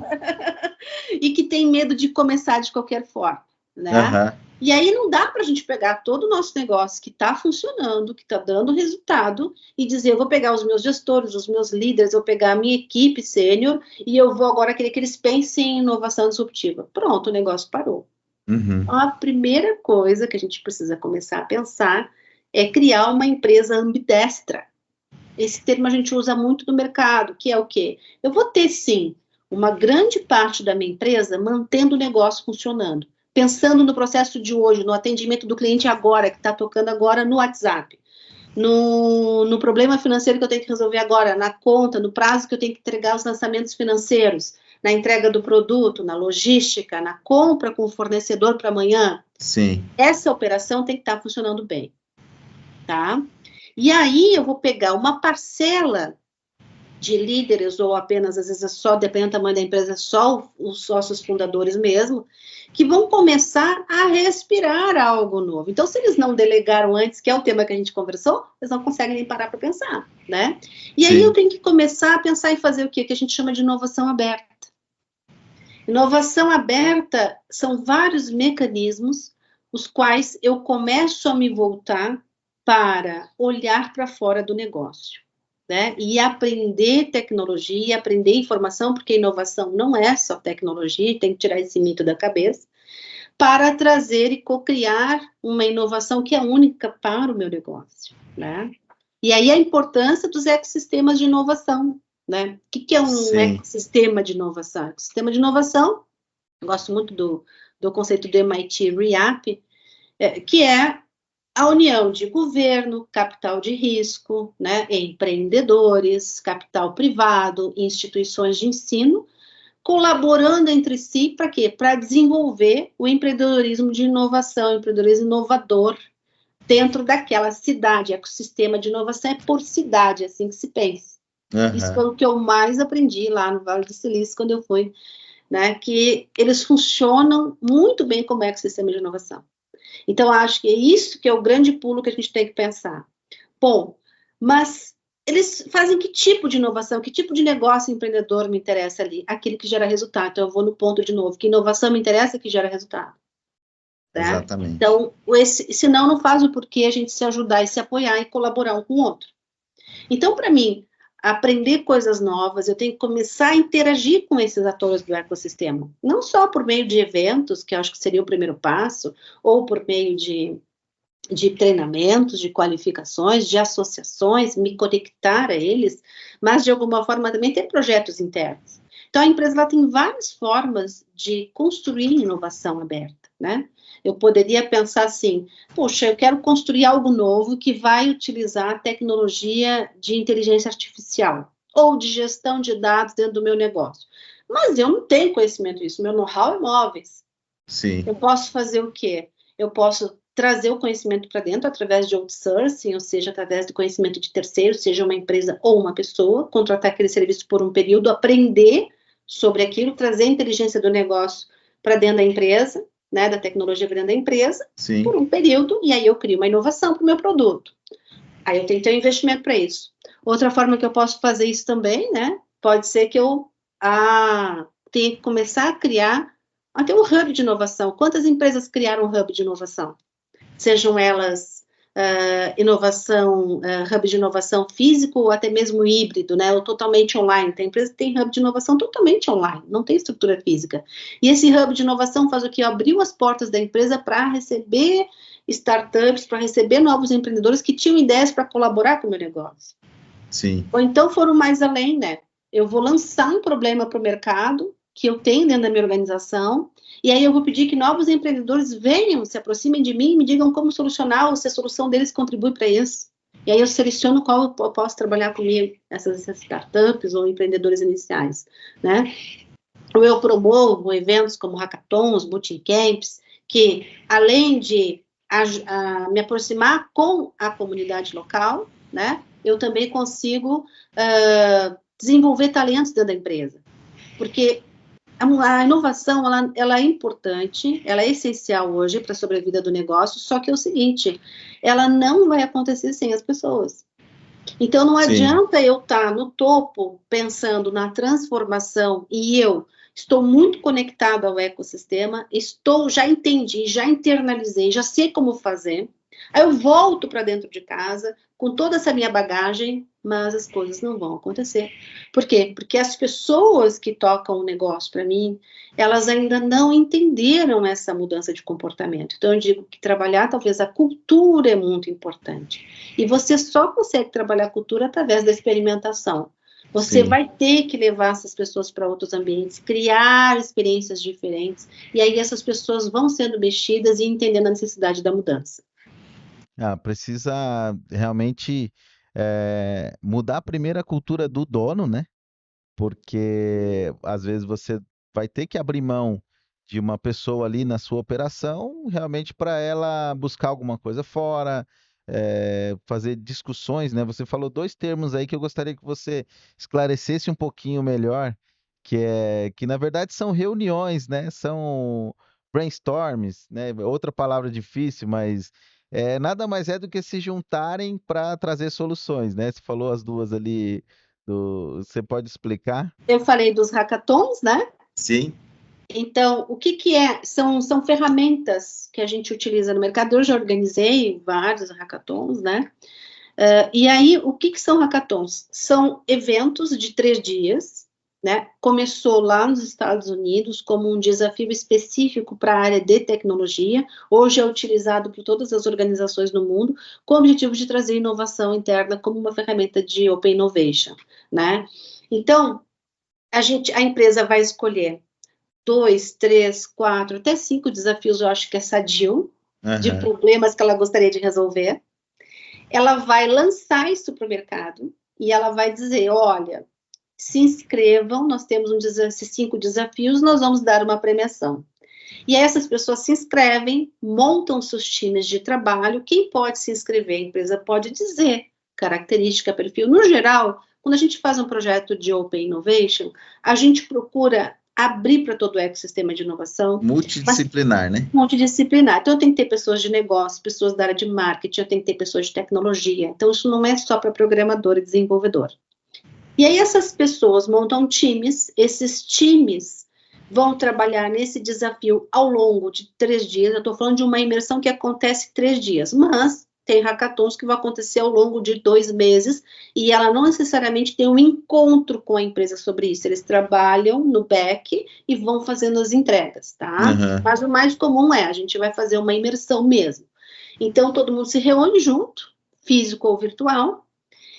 E que tem medo de começar de qualquer forma, né? Uhum. E aí não dá para a gente pegar todo o nosso negócio que está funcionando, que está dando resultado, e dizer, eu vou pegar os meus gestores, os meus líderes, eu vou pegar a minha equipe sênior, e eu vou agora querer que eles pensem em inovação disruptiva. Pronto, o negócio parou. Uhum. Então, a primeira coisa que a gente precisa começar a pensar é criar uma empresa ambidestra. Esse termo a gente usa muito no mercado, que é o quê? Eu vou ter, sim, uma grande parte da minha empresa mantendo o negócio funcionando, pensando no processo de hoje, no atendimento do cliente agora, que está tocando agora no WhatsApp, no problema financeiro que eu tenho que resolver agora, na conta, no prazo que eu tenho que entregar os lançamentos financeiros, na entrega do produto, na logística, na compra com o fornecedor para amanhã. Sim. Essa operação tem que estar funcionando bem, tá? E aí eu vou pegar uma parcela de líderes, ou apenas, às vezes, é só, dependendo do tamanho da empresa, só os sócios fundadores mesmo, que vão começar a respirar algo novo. Então, se eles não delegaram antes, que é o tema que a gente conversou, eles não conseguem nem parar para pensar, né? E aí eu tenho que começar a pensar em fazer o quê? Que a gente chama de inovação aberta. Inovação aberta são vários mecanismos os quais eu começo a me voltar para olhar para fora do negócio, né? E aprender tecnologia, aprender informação, porque inovação não é só tecnologia, tem que tirar esse mito da cabeça, para trazer e co-criar uma inovação que é única para o meu negócio, né? E aí a importância dos ecossistemas de inovação, né? O que é um ecossistema de inovação? Ecossistema de inovação, eu gosto muito do conceito do MIT REAP, que é a união de governo, capital de risco, né, empreendedores, capital privado, instituições de ensino, colaborando entre si para quê? Para desenvolver o empreendedorismo de inovação, o empreendedorismo inovador dentro daquela cidade. Ecossistema de inovação é por cidade, é assim que se pensa. Uhum. Isso foi o que eu mais aprendi lá no Vale do Silício quando eu fui, né, que eles funcionam muito bem como ecossistema de inovação. Então, acho que é isso que é o grande pulo que a gente tem que pensar. Bom, mas eles fazem que tipo de inovação, que tipo de negócio empreendedor me interessa ali? Aquele que gera resultado. Então, eu vou no ponto de novo, que inovação me interessa que gera resultado. Tá? Exatamente. Então, senão não faz o porquê a gente se ajudar e se apoiar e colaborar um com o outro. Então, para mim, aprender coisas novas, eu tenho que começar a interagir com esses atores do ecossistema. Não só por meio de eventos, que eu acho que seria o primeiro passo, ou por meio de treinamentos, de qualificações, de associações, me conectar a eles, mas de alguma forma também ter projetos internos. Então, a empresa ela tem várias formas de construir inovação aberta, né? Eu poderia pensar assim, poxa, eu quero construir algo novo que vai utilizar a tecnologia de inteligência artificial ou de gestão de dados dentro do meu negócio. Mas eu não tenho conhecimento disso, meu know-how é móveis. Sim. Eu posso fazer o quê? Eu posso trazer o conhecimento para dentro através de outsourcing, ou seja, através do conhecimento de terceiros, seja uma empresa ou uma pessoa, contratar aquele serviço por um período, aprender sobre aquilo, trazer a inteligência do negócio para dentro da empresa, né, da tecnologia para dentro da empresa, Sim. por um período, e aí eu crio uma inovação para o meu produto. Aí eu tenho que ter um investimento para isso. Outra forma que eu posso fazer isso também, né, pode ser que eu tenha que começar a criar até um hub de inovação. Quantas empresas criaram um hub de inovação? Sejam elas hub de inovação físico ou até mesmo híbrido, né, ou totalmente online. Tem empresa que tem hub de inovação totalmente online, não tem estrutura física. E esse hub de inovação faz o quê? Abriu as portas da empresa para receber startups, para receber novos empreendedores que tinham ideias para colaborar com o meu negócio. Sim. Ou então foram mais além, né? Eu vou lançar um problema para o mercado que eu tenho dentro da minha organização, e aí eu vou pedir que novos empreendedores venham, se aproximem de mim e me digam como solucionar, ou se a solução deles contribui para isso. E aí eu seleciono qual eu posso trabalhar comigo, essas startups ou empreendedores iniciais, né? Ou eu promovo eventos como hackathons, bootcamps, que além de me aproximar com a comunidade local, né? Eu também consigo desenvolver talentos dentro da empresa. Porque a inovação, ela é importante, ela é essencial hoje para a sobrevida do negócio, só que é o seguinte, ela não vai acontecer sem as pessoas. Então, não adianta eu estar no topo pensando na transformação e eu estou muito conectado ao ecossistema, já entendi, já internalizei, já sei como fazer, aí eu volto para dentro de casa com toda essa minha bagagem, mas as coisas não vão acontecer. Por quê? Porque as pessoas que tocam o negócio para mim, elas ainda não entenderam essa mudança de comportamento. Então, eu digo que trabalhar, talvez, a cultura é muito importante. E você só consegue trabalhar a cultura através da experimentação. Você vai ter que levar essas pessoas para outros ambientes, criar experiências diferentes, e aí essas pessoas vão sendo mexidas e entendendo a necessidade da mudança. Precisa realmente mudar primeiro a cultura do dono, né? Porque às vezes você vai ter que abrir mão de uma pessoa ali na sua operação, realmente para ela buscar alguma coisa fora, fazer discussões, né? Você falou dois termos aí que eu gostaria que você esclarecesse um pouquinho melhor, que na verdade são reuniões, né? São brainstorms, né? Outra palavra difícil, mas nada mais é do que se juntarem para trazer soluções, né? Você falou as duas ali. Você pode explicar? Eu falei dos hackathons, né? Sim. Então, o que é? São ferramentas que a gente utiliza no mercado. Eu já organizei vários hackathons, né? E aí, o que são hackathons? São eventos de 3 dias, né? Começou lá nos Estados Unidos como um desafio específico para a área de tecnologia. Hoje é utilizado por todas as organizações no mundo com o objetivo de trazer inovação interna como uma ferramenta de Open Innovation, né? Então, a empresa vai escolher 2, 3, 4, até 5 desafios, eu acho que é sadio, de problemas que ela gostaria de resolver. Ela vai lançar isso para o mercado e ela vai dizer, olha, se inscrevam, nós temos esses 5 desafios, nós vamos dar uma premiação. E aí essas pessoas se inscrevem, montam seus times de trabalho, quem pode se inscrever? A empresa pode dizer, característica, perfil. No geral, quando a gente faz um projeto de Open Innovation, a gente procura abrir para todo o ecossistema de inovação. Multidisciplinar, né? Multidisciplinar. Então, eu tenho que ter pessoas de negócio, pessoas da área de marketing, eu tenho que ter pessoas de tecnologia. Então, isso não é só para programador e desenvolvedor. E aí, essas pessoas montam times, esses times vão trabalhar nesse desafio ao longo de 3 dias. Eu estou falando de uma imersão que acontece 3 dias, mas tem hackathons que vão acontecer ao longo de 2 meses, e ela não necessariamente tem um encontro com a empresa sobre isso. Eles trabalham no back e vão fazendo as entregas, tá? Uhum. Mas o mais comum a gente vai fazer uma imersão mesmo. Então, todo mundo se reúne junto, físico ou virtual,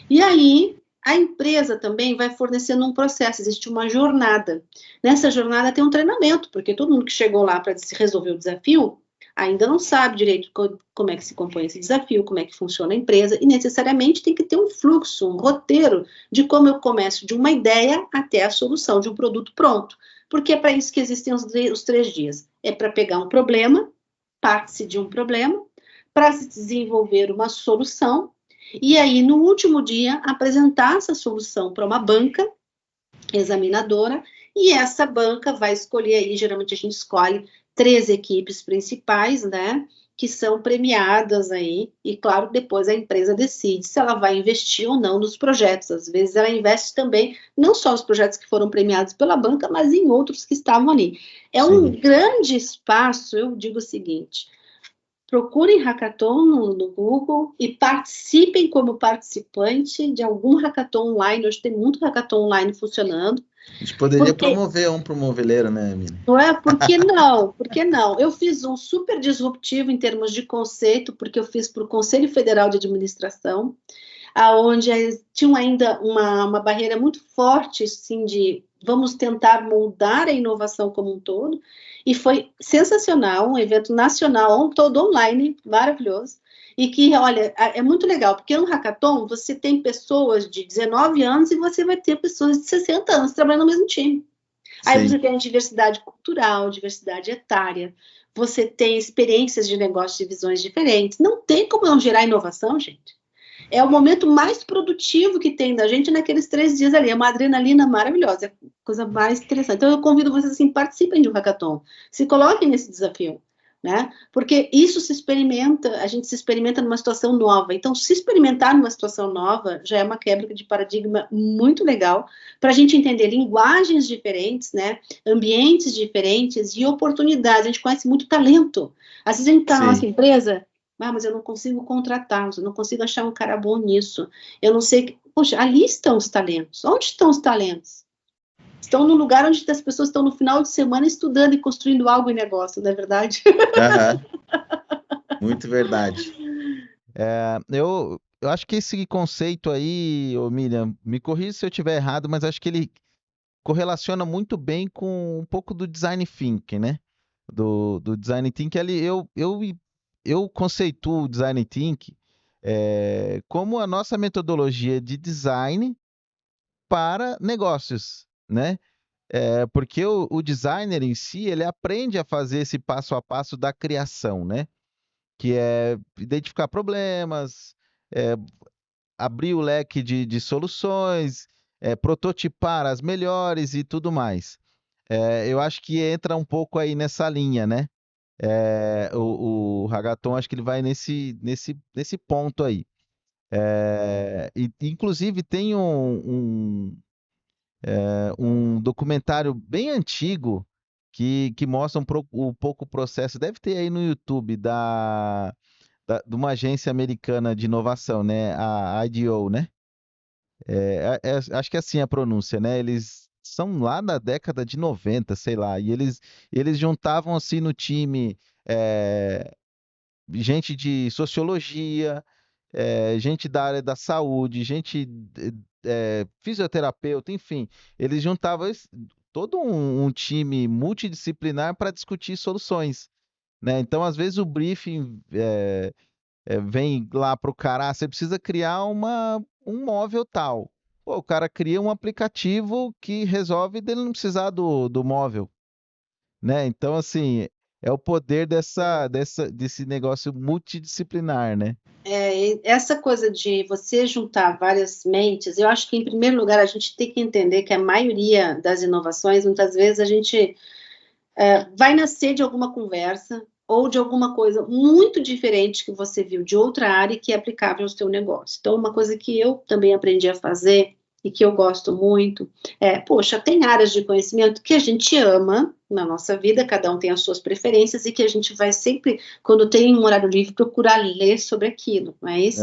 e aí a empresa também vai fornecendo um processo, existe uma jornada. Nessa jornada tem um treinamento, porque todo mundo que chegou lá para resolver o desafio ainda não sabe direito como é que se compõe esse desafio, como é que funciona a empresa, e necessariamente tem que ter um fluxo, um roteiro de como eu começo de uma ideia até a solução de um produto pronto. Porque é para isso que existem os 3 dias. É para pegar um problema, parte-se de um problema, para se desenvolver uma solução, e aí, no último dia, apresentar essa solução para uma banca examinadora, e essa banca vai escolher aí, geralmente a gente escolhe 3 equipes principais, né, que são premiadas aí, e claro, depois a empresa decide se ela vai investir ou não nos projetos. Às vezes ela investe também, não só nos projetos que foram premiados pela banca, mas em outros que estavam ali. É um grande espaço, eu digo o seguinte: procurem hackathon no Google e participem como participante de algum hackathon online. Hoje tem muito hackathon online funcionando. A gente poderia promover um pro Moveleiro, né, Emília? Não é? Por que não? Por que não? Eu fiz um super disruptivo em termos de conceito, porque eu fiz para o Conselho Federal de Administração, aonde tinha ainda uma barreira muito forte, assim, de vamos tentar moldar a inovação como um todo, e foi sensacional, um evento nacional, todo online, maravilhoso, e que, olha, é muito legal, porque no hackathon você tem pessoas de 19 anos e você vai ter pessoas de 60 anos trabalhando no mesmo time. Aí você tem diversidade cultural, diversidade etária, você tem experiências de negócio de visões diferentes, não tem como não gerar inovação, gente. É o momento mais produtivo que tem da gente naqueles 3 dias ali. É uma adrenalina maravilhosa, é a coisa mais interessante. Então, eu convido vocês, assim, participem de um hackathon. Se coloquem nesse desafio, né? Porque isso se experimenta, a gente se experimenta numa situação nova. Então, se experimentar numa situação nova já é uma quebra de paradigma muito legal para a gente entender linguagens diferentes, né? Ambientes diferentes e oportunidades. A gente conhece muito talento. Às vezes a gente está na nossa empresa... mas eu não consigo contratar, eu não consigo achar um cara bom nisso. Eu não sei... Poxa, ali estão os talentos. Onde estão os talentos? Estão no lugar onde as pessoas estão no final de semana estudando e construindo algo em negócio, não é verdade? Muito verdade. Eu acho que esse conceito aí, Miriam, me corrija se eu estiver errado, mas acho que ele correlaciona muito bem com um pouco do design thinking, né? Do design thinking ali, eu conceituo o design thinking como a nossa metodologia de design para negócios, né? Porque o designer em si, ele aprende a fazer esse passo a passo da criação, né? Que é identificar problemas, abrir o leque de soluções, prototipar as melhores e tudo mais. Eu acho que entra um pouco aí nessa linha, né? O hackathon, acho que ele vai nesse ponto aí. Inclusive, tem um documentário bem antigo que mostra um pouco o processo. Deve ter aí no YouTube de uma agência americana de inovação, né? A IDEO, né? Acho que é assim a pronúncia, né? Eles são lá na década de 90, sei lá, e eles juntavam assim no time gente de sociologia, gente da área da saúde, gente fisioterapeuta, enfim, eles juntavam todo um time multidisciplinar para discutir soluções, né? Então, às vezes o briefing vem lá para o cara, você precisa criar um móvel tal. Pô, o cara cria um aplicativo que resolve dele não precisar do móvel, né? Então, assim, é o poder desse negócio multidisciplinar, né? Essa coisa de você juntar várias mentes, eu acho que, em primeiro lugar, a gente tem que entender que a maioria das inovações, muitas vezes, a gente vai nascer de alguma conversa ou de alguma coisa muito diferente que você viu de outra área e que é aplicável ao seu negócio. Então, uma coisa que eu também aprendi a fazer e que eu gosto muito poxa, tem áreas de conhecimento que a gente ama na nossa vida, cada um tem as suas preferências e que a gente vai sempre, quando tem um horário livre, procurar ler sobre aquilo, mas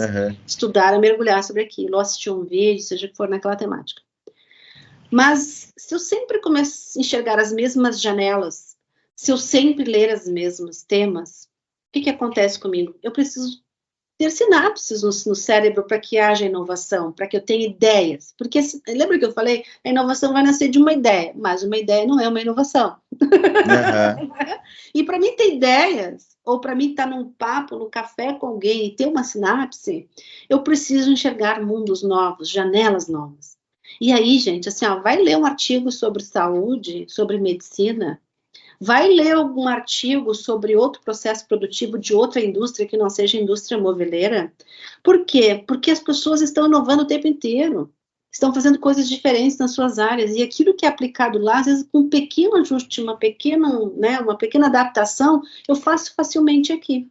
estudar, mergulhar sobre aquilo, ou assistir um vídeo, seja o que for naquela temática. Mas se eu sempre começo a enxergar as mesmas janelas, se eu sempre ler os mesmos temas, o que acontece comigo? Eu preciso ter sinapses no cérebro para que haja inovação, para que eu tenha ideias. Porque, lembra que eu falei? A inovação vai nascer de uma ideia, mas uma ideia não é uma inovação. E para mim ter ideias, ou para mim estar num papo, num café com alguém e ter uma sinapse, eu preciso enxergar mundos novos, janelas novas. E aí, gente, assim, vai ler um artigo sobre saúde, sobre medicina, vai ler algum artigo sobre outro processo produtivo de outra indústria que não seja a indústria moveleira. Por quê? Porque as pessoas estão inovando o tempo inteiro, estão fazendo coisas diferentes nas suas áreas, e aquilo que é aplicado lá, às vezes com um pequeno ajuste, uma pequena adaptação, eu faço facilmente aqui.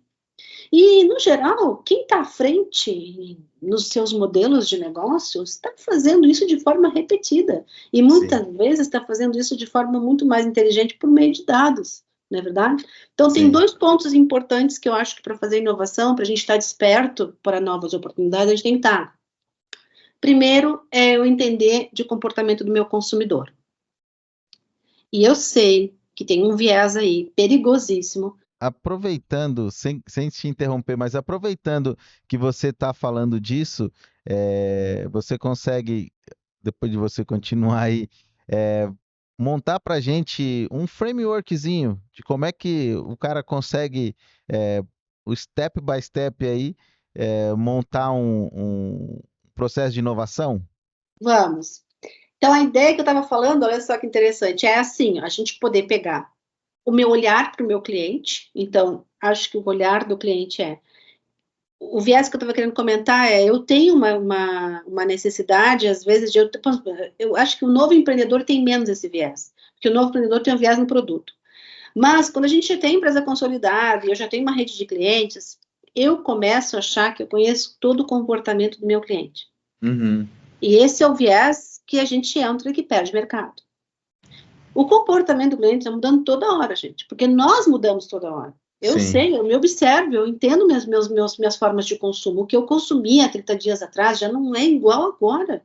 E, no geral, quem está à frente nos seus modelos de negócios está fazendo isso de forma repetida. E muitas vezes está fazendo isso de forma muito mais inteligente por meio de dados, não é verdade? Então, tem dois pontos importantes que eu acho que para fazer inovação, para a gente estar desperto para novas oportunidades, a gente tem que estar. Primeiro, é eu entender de comportamento do meu consumidor. E eu sei que tem um viés aí perigosíssimo. Aproveitando, sem te interromper, mas aproveitando que você está falando disso, você consegue, depois de você continuar aí, montar para a gente um frameworkzinho de como é que o cara consegue, o step by step aí, montar um processo de inovação? Vamos. Então, a ideia que eu estava falando, olha só que interessante, é assim, a gente poder pegar o meu olhar para o meu cliente. Então, acho que o olhar do cliente o viés que eu estava querendo comentar eu tenho uma necessidade, às vezes, eu acho que o novo empreendedor tem menos esse viés, porque o novo empreendedor tem um viés no produto. Mas, quando a gente já tem empresa consolidada, e eu já tenho uma rede de clientes, eu começo a achar que eu conheço todo o comportamento do meu cliente. E esse é o viés que a gente entra e que perde mercado. O comportamento do cliente está mudando toda hora, gente, porque nós mudamos toda hora. Eu sei, eu me observo, eu entendo minhas formas de consumo. O que eu consumia há 30 dias atrás já não é igual agora.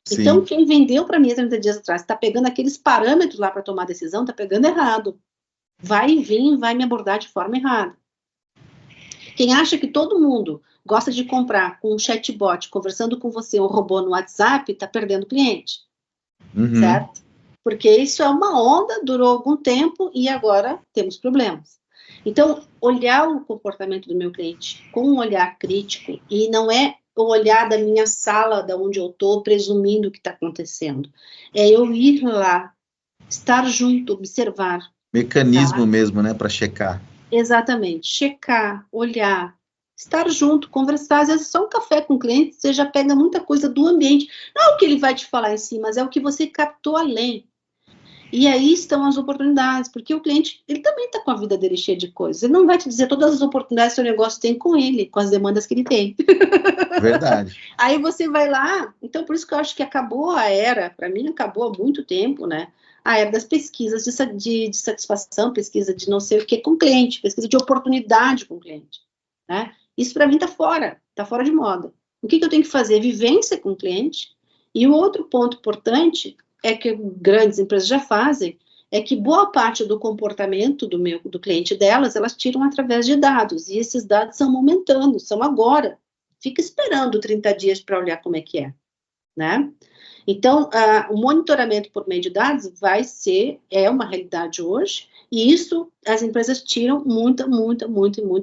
Então, quem vendeu para mim há 30 dias atrás está pegando aqueles parâmetros lá para tomar decisão, está pegando errado. Vai vir, vai me abordar de forma errada. Quem acha que todo mundo gosta de comprar com um chatbot conversando com você, um robô no WhatsApp, está perdendo cliente. Certo? Porque isso é uma onda, durou algum tempo e agora temos problemas. Então, olhar o comportamento do meu cliente com um olhar crítico, e não é o olhar da minha sala, da onde eu estou, presumindo o que está acontecendo. É eu ir lá, estar junto, observar. Mecanismo mesmo, né, para checar. Exatamente, checar, olhar, estar junto, conversar. Às vezes só um café com o cliente, você já pega muita coisa do ambiente. Não é o que ele vai te falar em si, mas é o que você captou além. E aí estão as oportunidades, porque o cliente, ele também está com a vida dele cheia de coisas. Ele não vai te dizer todas as oportunidades que o seu negócio tem com ele, com as demandas que ele tem. Verdade. Aí você vai lá, então por isso que eu acho que acabou a era, para mim acabou há muito tempo, né? A era das pesquisas de satisfação, pesquisa de não sei o que com o cliente, pesquisa de oportunidade com o cliente, né? Isso para mim está fora de moda. O que eu tenho que fazer? Vivência com o cliente. E o outro ponto importante é que grandes empresas já fazem, é que boa parte do comportamento do cliente delas, elas tiram através de dados, e esses dados são momentâneos, são agora. Fica esperando 30 dias para olhar como é que é, né? Então, o monitoramento por meio de dados é uma realidade hoje, e isso as empresas tiram muita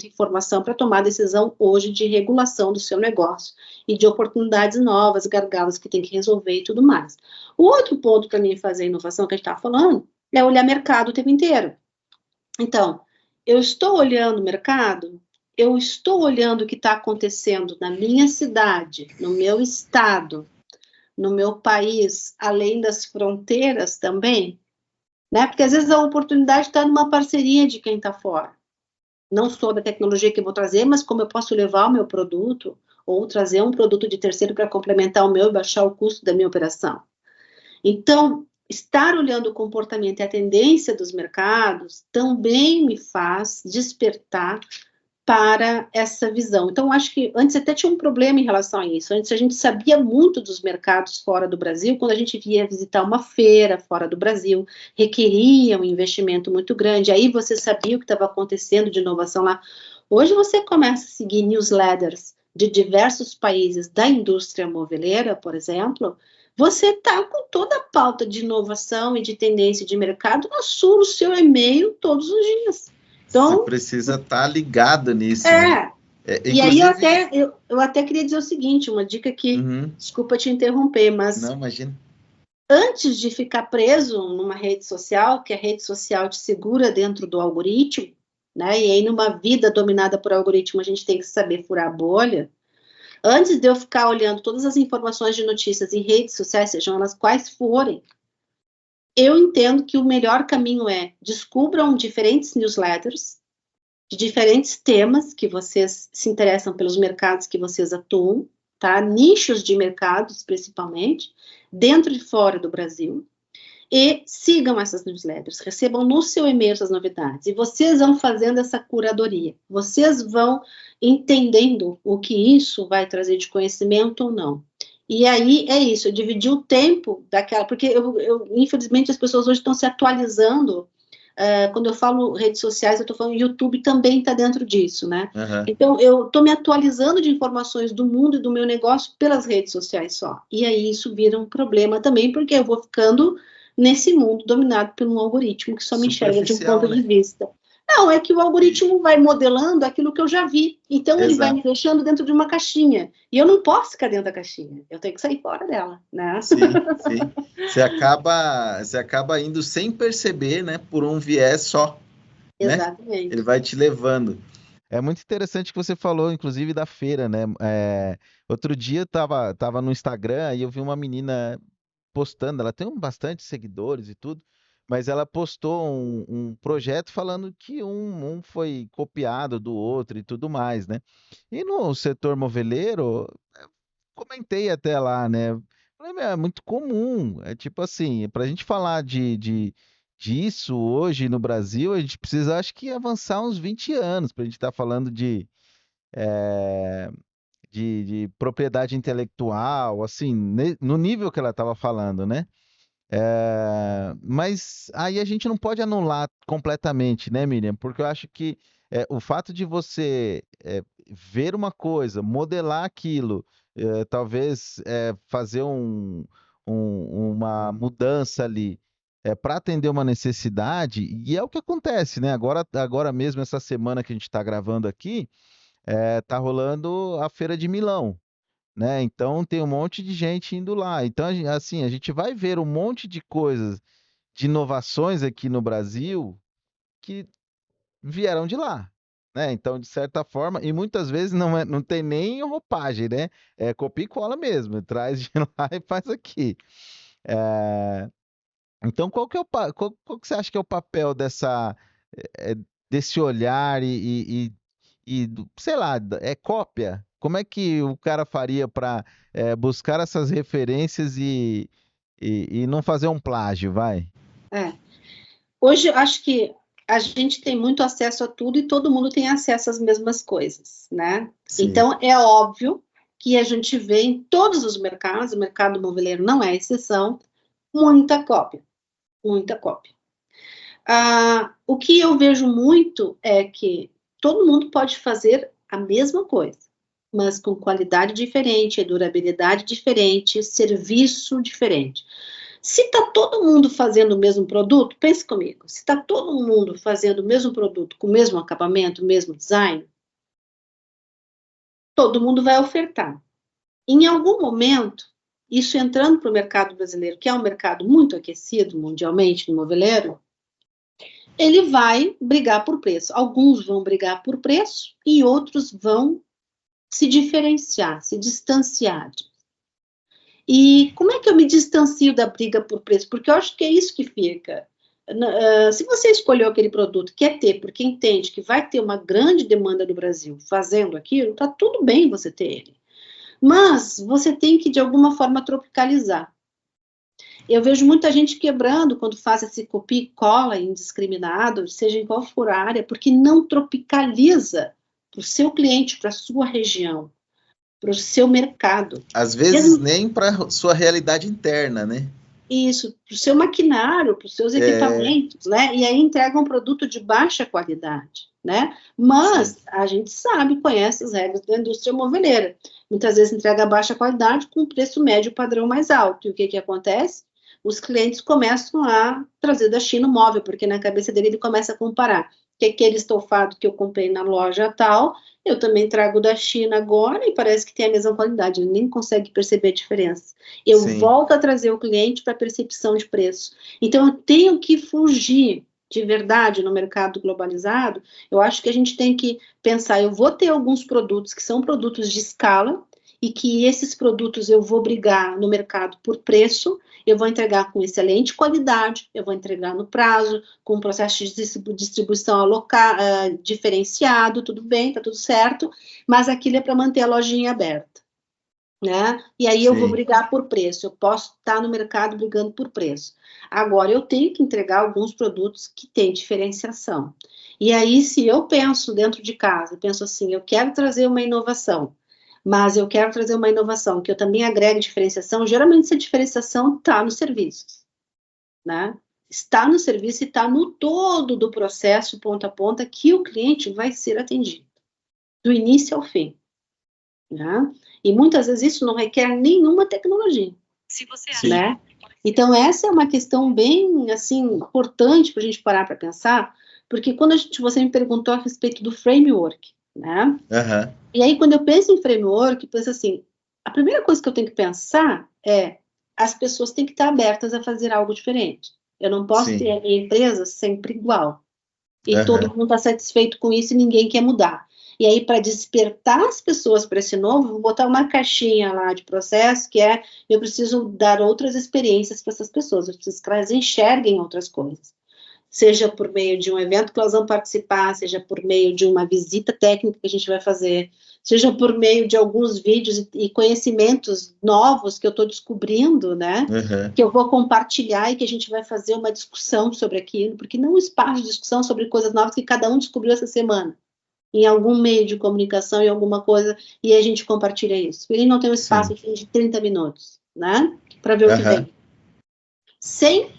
informação para tomar decisão hoje de regulação do seu negócio e de oportunidades novas, gargalos que tem que resolver e tudo mais. O outro ponto para mim fazer a inovação que a gente estava falando é olhar mercado o tempo inteiro. Então, eu estou olhando o mercado, eu estou olhando o que está acontecendo na minha cidade, no meu estado, no meu país, além das fronteiras também, né? Porque às vezes a oportunidade está numa parceria de quem está fora. Não só da tecnologia que eu vou trazer, mas como eu posso levar o meu produto ou trazer um produto de terceiro para complementar o meu e baixar o custo da minha operação. Então, estar olhando o comportamento e a tendência dos mercados também me faz despertar para essa visão. Então, acho que antes até tinha um problema em relação a isso. Antes a gente sabia muito dos mercados fora do Brasil, quando a gente via visitar uma feira fora do Brasil, requeria um investimento muito grande, aí você sabia o que estava acontecendo de inovação lá. Hoje você começa a seguir newsletters de diversos países da indústria moveleira, por exemplo, você está com toda a pauta de inovação e de tendência de mercado no seu e-mail todos os dias. Então, você precisa estar ligado nisso. Né? E aí eu até queria dizer o seguinte, uma dica que, desculpa te interromper, mas não, imagina. Antes de ficar preso numa rede social, que a rede social te segura dentro do algoritmo, né? E aí numa vida dominada por algoritmo a gente tem que saber furar a bolha. Antes de eu ficar olhando todas as informações de notícias em redes sociais, sejam elas quais forem, eu entendo que o melhor caminho é descubram diferentes newsletters de diferentes temas que vocês se interessam pelos mercados que vocês atuam, tá? Nichos de mercados, principalmente, dentro e fora do Brasil, e sigam essas newsletters, recebam no seu e-mail essas novidades, e vocês vão fazendo essa curadoria, vocês vão entendendo o que isso vai trazer de conhecimento ou não. E aí é isso, eu dividi o tempo daquela, porque infelizmente as pessoas hoje estão se atualizando. Quando eu falo redes sociais, eu estou falando YouTube também está dentro disso, né? Então, eu estou me atualizando de informações do mundo e do meu negócio pelas redes sociais só. E aí isso vira um problema também, porque eu vou ficando nesse mundo dominado por um algoritmo que só me enxerga de um ponto de vista. Não, é que o algoritmo vai modelando aquilo que eu já vi. Então, ele vai me deixando dentro de uma caixinha. E eu não posso ficar dentro da caixinha. Eu tenho que sair fora dela, né? Sim. Você acaba indo sem perceber, né? Por um viés só. Exatamente. Né? Ele vai te levando. É muito interessante que você falou, inclusive, da feira, né? Outro dia eu tava no Instagram e eu vi uma menina postando, ela tem bastante seguidores e tudo, mas ela postou um projeto falando que um foi copiado do outro e tudo mais, né? E no setor moveleiro, comentei até lá, né? Falei, é muito comum, é tipo assim, para a gente falar disso hoje no Brasil, a gente precisa, acho que, avançar uns 20 anos para a gente estar falando de propriedade intelectual, assim, no nível que ela estava falando, né? Mas aí a gente não pode anular completamente, né, Miriam? Porque eu acho que o fato de você ver uma coisa, modelar aquilo, talvez fazer uma mudança ali para atender uma necessidade, e é o que acontece, né? Agora mesmo, essa semana que a gente está gravando aqui, tá rolando a Feira de Milão, né? Então tem um monte de gente indo lá. Então, assim, a gente vai ver um monte de coisas, de inovações aqui no Brasil que vieram de lá, né? Então, de certa forma, e muitas vezes não tem nem roupagem, né? É copia e cola mesmo, traz de lá e faz aqui. Então, qual que você acha que é o papel desse olhar sei lá, é cópia? Como é que o cara faria para buscar essas referências e não fazer um plágio, vai? Hoje, eu acho que a gente tem muito acesso a tudo e todo mundo tem acesso às mesmas coisas, né? Sim. Então, é óbvio que a gente vê em todos os mercados, o mercado moveleiro não é exceção, muita cópia. Muita cópia. O que eu vejo muito é que todo mundo pode fazer a mesma coisa, mas com qualidade diferente, durabilidade diferente, serviço diferente. Se está todo mundo fazendo o mesmo produto, pense comigo, se está todo mundo fazendo o mesmo produto, com o mesmo acabamento, o mesmo design, todo mundo vai ofertar. Em algum momento, isso entrando para o mercado brasileiro, que é um mercado muito aquecido mundialmente no moveleiro, ele vai brigar por preço. Alguns vão brigar por preço e outros vão se diferenciar, se distanciar. E como é que eu me distancio da briga por preço? Porque eu acho que é isso que fica. Se você escolheu aquele produto, quer ter, porque entende que vai ter uma grande demanda no Brasil fazendo aquilo, tá tudo bem você ter ele. Mas você tem que, de alguma forma, tropicalizar. Eu vejo muita gente quebrando quando faz esse copia e cola indiscriminado, seja em qual for a área, porque não tropicaliza para o seu cliente, para a sua região, para o seu mercado. Às vezes nem para sua realidade interna, né? Isso, para o seu maquinário, para os seus equipamentos, né? E aí entrega um produto de baixa qualidade, né? Mas a gente sabe, conhece as regras da indústria moveleira. Muitas vezes entrega baixa qualidade com preço médio padrão mais alto. E o que acontece? Os clientes começam a trazer da China o móvel, porque na cabeça dele ele começa a comparar. Que aquele estofado que eu comprei na loja tal, eu também trago da China agora e parece que tem a mesma qualidade, ele nem consegue perceber a diferença. Eu volto a trazer o cliente para a percepção de preço. Então, eu tenho que fugir de verdade no mercado globalizado. Eu acho que a gente tem que pensar, eu vou ter alguns produtos que são produtos de escala e que esses produtos eu vou brigar no mercado por preço, eu vou entregar com excelente qualidade, eu vou entregar no prazo, com um processo de distribuição diferenciado, tudo bem, tá tudo certo, mas aquilo é para manter a lojinha aberta, né? E aí eu vou brigar por preço, eu posso estar no mercado brigando por preço. Agora, eu tenho que entregar alguns produtos que têm diferenciação. E aí, se eu penso dentro de casa, penso assim, eu quero trazer uma inovação, mas eu quero trazer uma inovação que eu também agregue diferenciação, geralmente essa diferenciação está nos serviços, né? Está no serviço e está no todo do processo, ponta a ponta, que o cliente vai ser atendido, do início ao fim, né? E muitas vezes isso não requer nenhuma tecnologia, né? Então, essa é uma questão bem, assim, importante para a gente parar para pensar, porque quando você me perguntou a respeito do framework, né? E aí, quando eu penso em framework, eu penso assim, a primeira coisa que eu tenho que pensar é, as pessoas têm que estar abertas a fazer algo diferente. Eu não posso ter a minha empresa sempre igual. E todo mundo está satisfeito com isso e ninguém quer mudar. E aí, para despertar as pessoas para esse novo, vou botar uma caixinha lá de processo, que é, eu preciso dar outras experiências para essas pessoas, eu preciso que elas enxerguem outras coisas. Seja por meio de um evento que elas vão participar, seja por meio de uma visita técnica que a gente vai fazer, seja por meio de alguns vídeos e conhecimentos novos que eu estou descobrindo, né? Que eu vou compartilhar e que a gente vai fazer uma discussão sobre aquilo, porque não um espaço de discussão sobre coisas novas que cada um descobriu essa semana, em algum meio de comunicação, em alguma coisa, e a gente compartilha isso. Ele não tem um espaço de 30 minutos, né? Para ver o que vem. Sem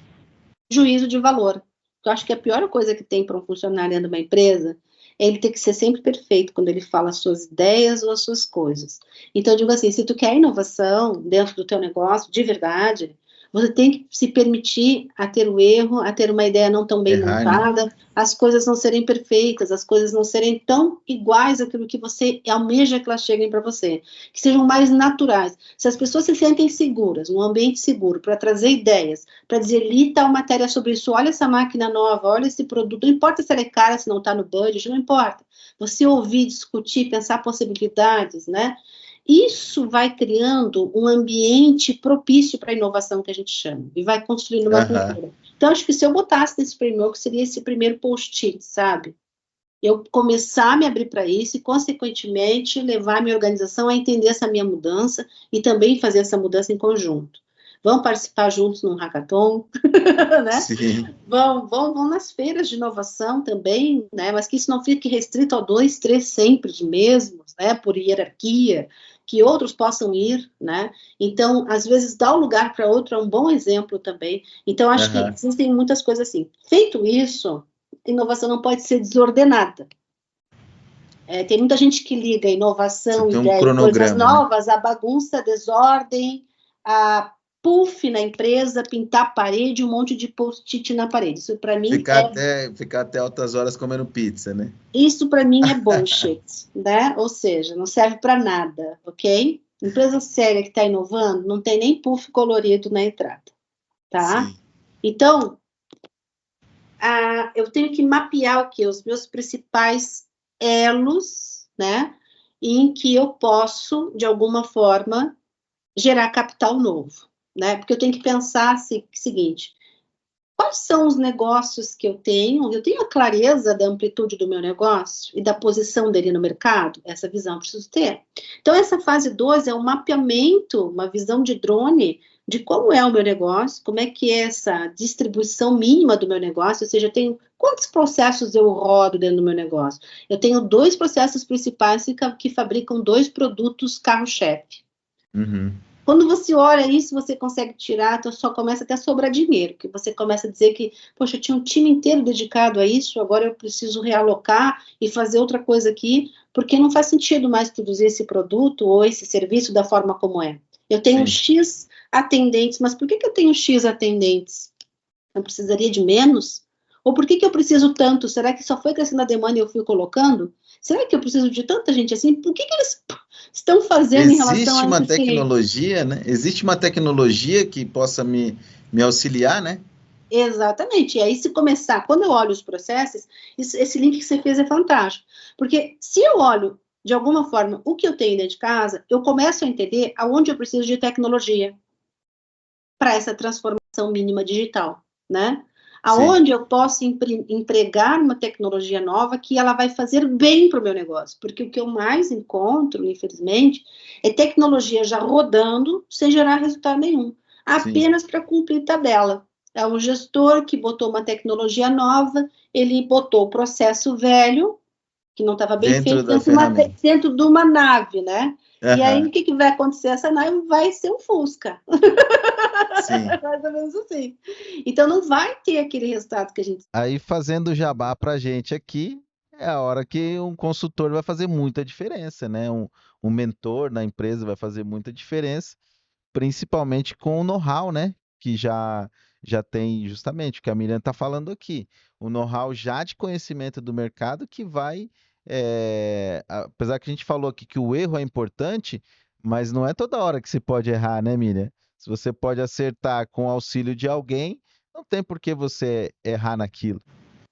juízo de valor. Eu acho que a pior coisa que tem para um funcionário dentro de uma empresa é ele ter que ser sempre perfeito quando ele fala as suas ideias ou as suas coisas. Então, eu digo assim, se tu quer inovação dentro do teu negócio, de verdade, você tem que se permitir a ter o erro, a ter uma ideia não tão bem montada, as coisas não serem perfeitas, as coisas não serem tão iguais àquilo que você almeja que elas cheguem para você, que sejam mais naturais. Se as pessoas se sentem seguras, num ambiente seguro, para trazer ideias, para dizer, li tal matéria sobre isso, olha essa máquina nova, olha esse produto, não importa se ela é cara, se não está no budget, não importa. Você ouvir, discutir, pensar possibilidades, né? Isso vai criando um ambiente propício para a inovação que a gente chama, e vai construindo uma cultura. Então, acho que se eu botasse nesse framework, seria esse primeiro post-it, sabe? Eu começar a me abrir para isso e, consequentemente, levar a minha organização a entender essa minha mudança e também fazer essa mudança em conjunto. Vão participar juntos num hackathon, né? Vão nas feiras de inovação também, né? Mas que isso não fique restrito a 2, 3 sempre os mesmos, né? Por hierarquia, que outros possam ir, né? Então, às vezes, dar o lugar para outro é um bom exemplo também. Então, acho que existem muitas coisas assim. Feito isso, a inovação não pode ser desordenada. Tem muita gente que liga inovação, ideia, coisas novas, a bagunça, a desordem, a puff na empresa, pintar a parede, um monte de post-it na parede. Isso para mim ficar até altas horas comendo pizza, né? Isso para mim é bullshit, né? Ou seja, não serve para nada, ok? Empresa séria que está inovando não tem nem puff colorido na entrada, tá? Então, eu tenho que mapear o quê? Os meus principais elos, né? Em que eu posso, de alguma forma, gerar capital novo, né? Porque eu tenho que pensar seguinte: quais são os negócios que eu tenho? Eu tenho a clareza da amplitude do meu negócio e da posição dele no mercado? Essa visão eu preciso ter. Então, essa fase 2 é um mapeamento, uma visão de drone de como é o meu negócio, como é que é essa distribuição mínima do meu negócio, ou seja, eu tenho quantos processos eu rodo dentro do meu negócio? Eu tenho 2 processos principais que fabricam 2 produtos carro-chefe. Uhum. Quando você olha isso, você consegue tirar, então só começa até a sobrar dinheiro, que você começa a dizer que, poxa, eu tinha um time inteiro dedicado a isso, agora eu preciso realocar e fazer outra coisa aqui, porque não faz sentido mais produzir esse produto ou esse serviço da forma como é. Eu tenho X atendentes, mas por que eu tenho X atendentes? Eu precisaria de menos? Ou por que eu preciso tanto? Será que só foi crescendo a demanda e eu fui colocando? Será que eu preciso de tanta gente assim? Por que eles estão fazendo em relação a uma tecnologia, né? Existe uma tecnologia que possa me auxiliar, né? Exatamente. E aí, se começar, quando eu olho os processos, esse link que você fez é fantástico. Porque se eu olho, de alguma forma, o que eu tenho dentro de casa, eu começo a entender aonde eu preciso de tecnologia para essa transformação mínima digital, né? Aonde eu posso empregar uma tecnologia nova que ela vai fazer bem para o meu negócio. Porque o que eu mais encontro, infelizmente, é tecnologia já rodando sem gerar resultado nenhum. Apenas para cumprir tabela. É o gestor que botou uma tecnologia nova, ele botou o processo velho, que não estava bem feito, dentro de uma nave, né? Uhum. E aí, o que vai acontecer? Essa nave vai ser um Fusca. Sim. Mais ou menos assim. Então, não vai ter aquele resultado que a gente... Aí, fazendo jabá pra gente aqui, é a hora que um consultor vai fazer muita diferença, né? Um mentor na empresa vai fazer muita diferença, principalmente com o know-how, né? Que já tem justamente o que a Miriam está falando aqui. O know-how já de conhecimento do mercado que vai... apesar que a gente falou aqui que o erro é importante, mas não é toda hora que se pode errar, né, Miriam? Se você pode acertar com o auxílio de alguém, não tem por que você errar naquilo.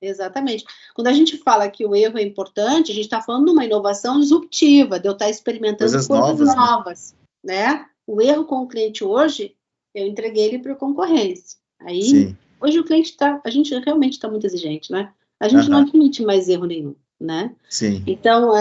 Exatamente. Quando a gente fala que o erro é importante, a gente está falando de uma inovação disruptiva, de eu estar experimentando coisas novas, né? O erro com o cliente hoje, eu entreguei ele para a concorrência. Aí, hoje o cliente a gente realmente está muito exigente, né? A gente não admite mais erro nenhum, né? Sim. Então,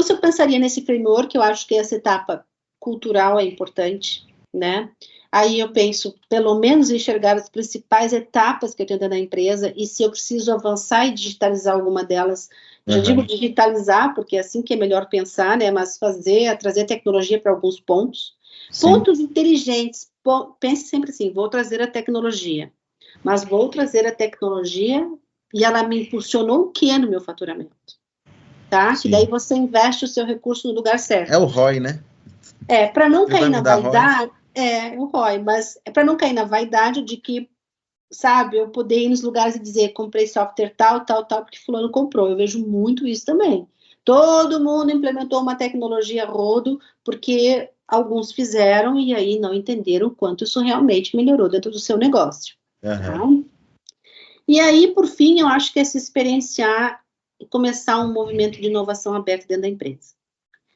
se eu pensaria nesse framework, eu acho que essa etapa cultural é importante, né? Aí eu penso, pelo menos, enxergar as principais etapas que eu tenho dentro da empresa e se eu preciso avançar e digitalizar alguma delas. Já digo digitalizar, porque é assim que é melhor pensar, né? Mas trazer tecnologia para alguns pontos. Sim. Pontos inteligentes. Pense sempre assim, vou trazer a tecnologia. Mas vou trazer a tecnologia e ela me impulsionou o que no meu faturamento? Tá? Que daí você investe o seu recurso no lugar certo. É o ROI, né? Para não cair na vaidade... o ROI, mas é para não cair na vaidade de que, sabe, eu poder ir nos lugares e dizer, comprei software tal, porque fulano comprou. Eu vejo muito isso também. Todo mundo implementou uma tecnologia rodo, porque alguns fizeram e aí não entenderam o quanto isso realmente melhorou dentro do seu negócio. Tá? E aí, por fim, eu acho que é se experienciar e começar um movimento de inovação aberta dentro da empresa.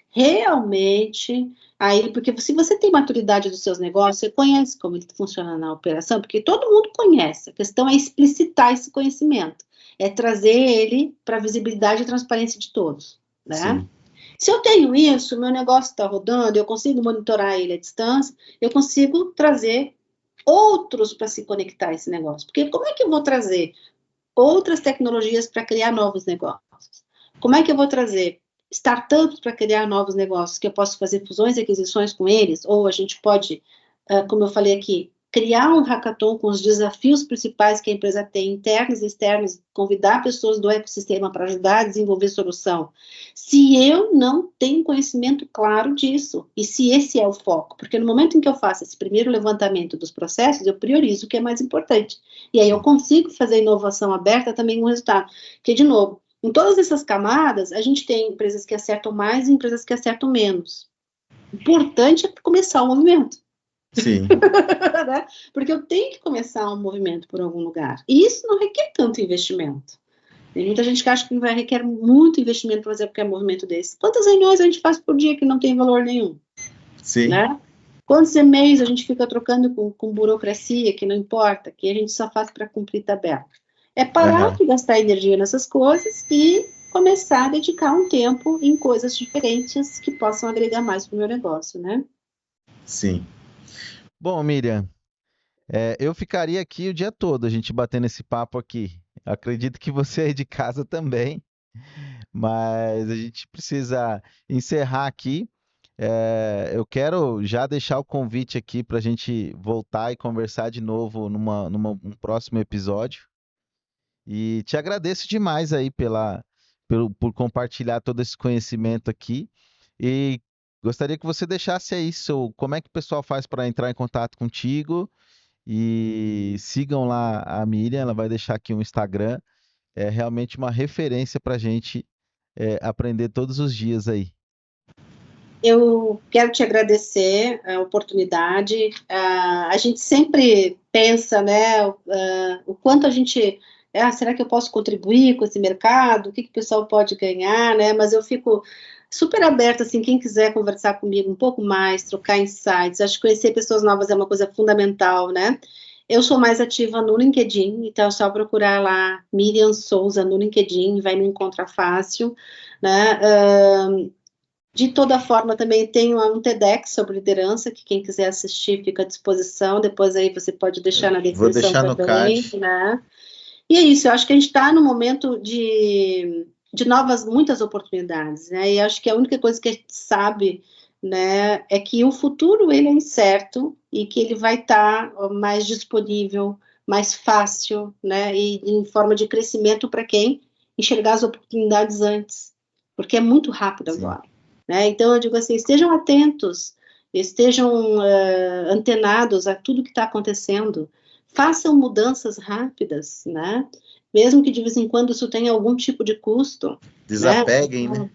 Realmente, aí, porque se você tem maturidade dos seus negócios, você conhece como ele funciona na operação, porque todo mundo conhece, a questão é explicitar esse conhecimento, é trazer ele para a visibilidade e transparência de todos, né? Sim. Se eu tenho isso, meu negócio está rodando, eu consigo monitorar ele à distância, eu consigo trazer outros para se conectar a esse negócio, porque como é que eu vou trazer outras tecnologias para criar novos negócios? Como é que eu vou trazer startups para criar novos negócios, que eu posso fazer fusões e aquisições com eles, ou a gente pode, como eu falei aqui, criar um hackathon com os desafios principais que a empresa tem, internos e externos, convidar pessoas do ecossistema para ajudar a desenvolver solução. Se eu não tenho conhecimento claro disso, e se esse é o foco, porque no momento em que eu faço esse primeiro levantamento dos processos, eu priorizo o que é mais importante, e aí eu consigo fazer inovação aberta também com resultado, porque, de novo, em todas essas camadas, a gente tem empresas que acertam mais e empresas que acertam menos. O importante é começar o movimento. Sim. Né? Porque eu tenho que começar um movimento por algum lugar. E isso não requer tanto investimento. Tem muita gente que acha que requer muito investimento para fazer qualquer movimento desse. Quantas reuniões a gente faz por dia que não tem valor nenhum? Sim. Né? Quantos e-mails a gente fica trocando com burocracia, que não importa, que a gente só faz para cumprir tabela? É parar de gastar energia nessas coisas e começar a dedicar um tempo em coisas diferentes que possam agregar mais para o meu negócio, né? Sim. Bom, Miriam, eu ficaria aqui o dia todo, a gente batendo esse papo aqui. Acredito que você aí de casa também, mas a gente precisa encerrar aqui. Eu quero já deixar o convite aqui para a gente voltar e conversar de novo num próximo episódio. E te agradeço demais aí por compartilhar todo esse conhecimento aqui. E gostaria que você deixasse aí como é que o pessoal faz para entrar em contato contigo. E sigam lá a Miriam, ela vai deixar aqui um Instagram. É realmente uma referência para a gente aprender todos os dias aí. Eu quero te agradecer a oportunidade. A gente sempre pensa, né, o quanto a gente... será que eu posso contribuir com esse mercado? O que o pessoal pode ganhar, né? Mas eu fico super aberta, assim, quem quiser conversar comigo um pouco mais, trocar insights. Acho que conhecer pessoas novas é uma coisa fundamental, né? Eu sou mais ativa no LinkedIn, então é só procurar lá Miriam Souza no LinkedIn, vai me encontrar fácil, né? De toda forma, também tenho um TEDx sobre liderança, que quem quiser assistir fica à disposição, depois aí você pode deixar na Vou descrição deixar no também, card. né? E é isso, eu acho que a gente está no momento de muitas oportunidades, né? E acho que a única coisa que a gente sabe, né, é que o futuro ele é incerto e que ele vai estar mais disponível, mais fácil, né? E em forma de crescimento para quem enxergar as oportunidades antes, porque é muito rápido Sim. agora, né? Então eu digo assim, estejam atentos, estejam antenados a tudo que está acontecendo. Façam mudanças rápidas, né? Mesmo que de vez em quando isso tenha algum tipo de custo, Desapeguem,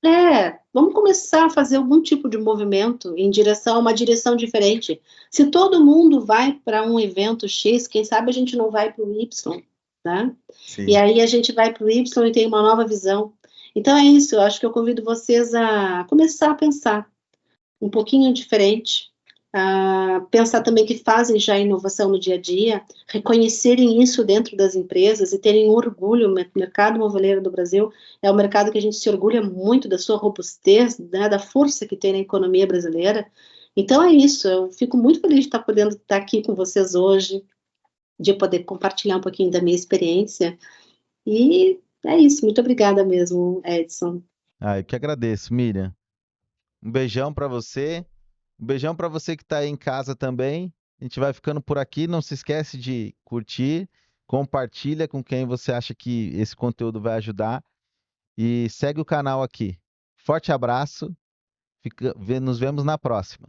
né? Vamos começar a fazer algum tipo de movimento em direção a uma direção diferente. Se todo mundo vai para um evento X, quem sabe a gente não vai para o Y, né? Sim. E aí a gente vai para o Y e tem uma nova visão. Então é isso, eu acho que eu convido vocês a começar a pensar um pouquinho diferente, pensar também que fazem já inovação no dia a dia, reconhecerem isso dentro das empresas e terem orgulho. O mercado moveleiro do Brasil é um mercado que a gente se orgulha muito da sua robustez, né, da força que tem na economia brasileira. Então é isso, eu fico muito feliz de estar podendo estar aqui com vocês hoje, de poder compartilhar um pouquinho da minha experiência, e é isso, muito obrigada mesmo, Edson. Eu que agradeço, Miriam. Um beijão para você. Um beijão para você que está aí em casa também. A gente vai ficando por aqui. Não se esquece de curtir, compartilha com quem você acha que esse conteúdo vai ajudar e segue o canal aqui. Forte abraço. Nos vemos na próxima.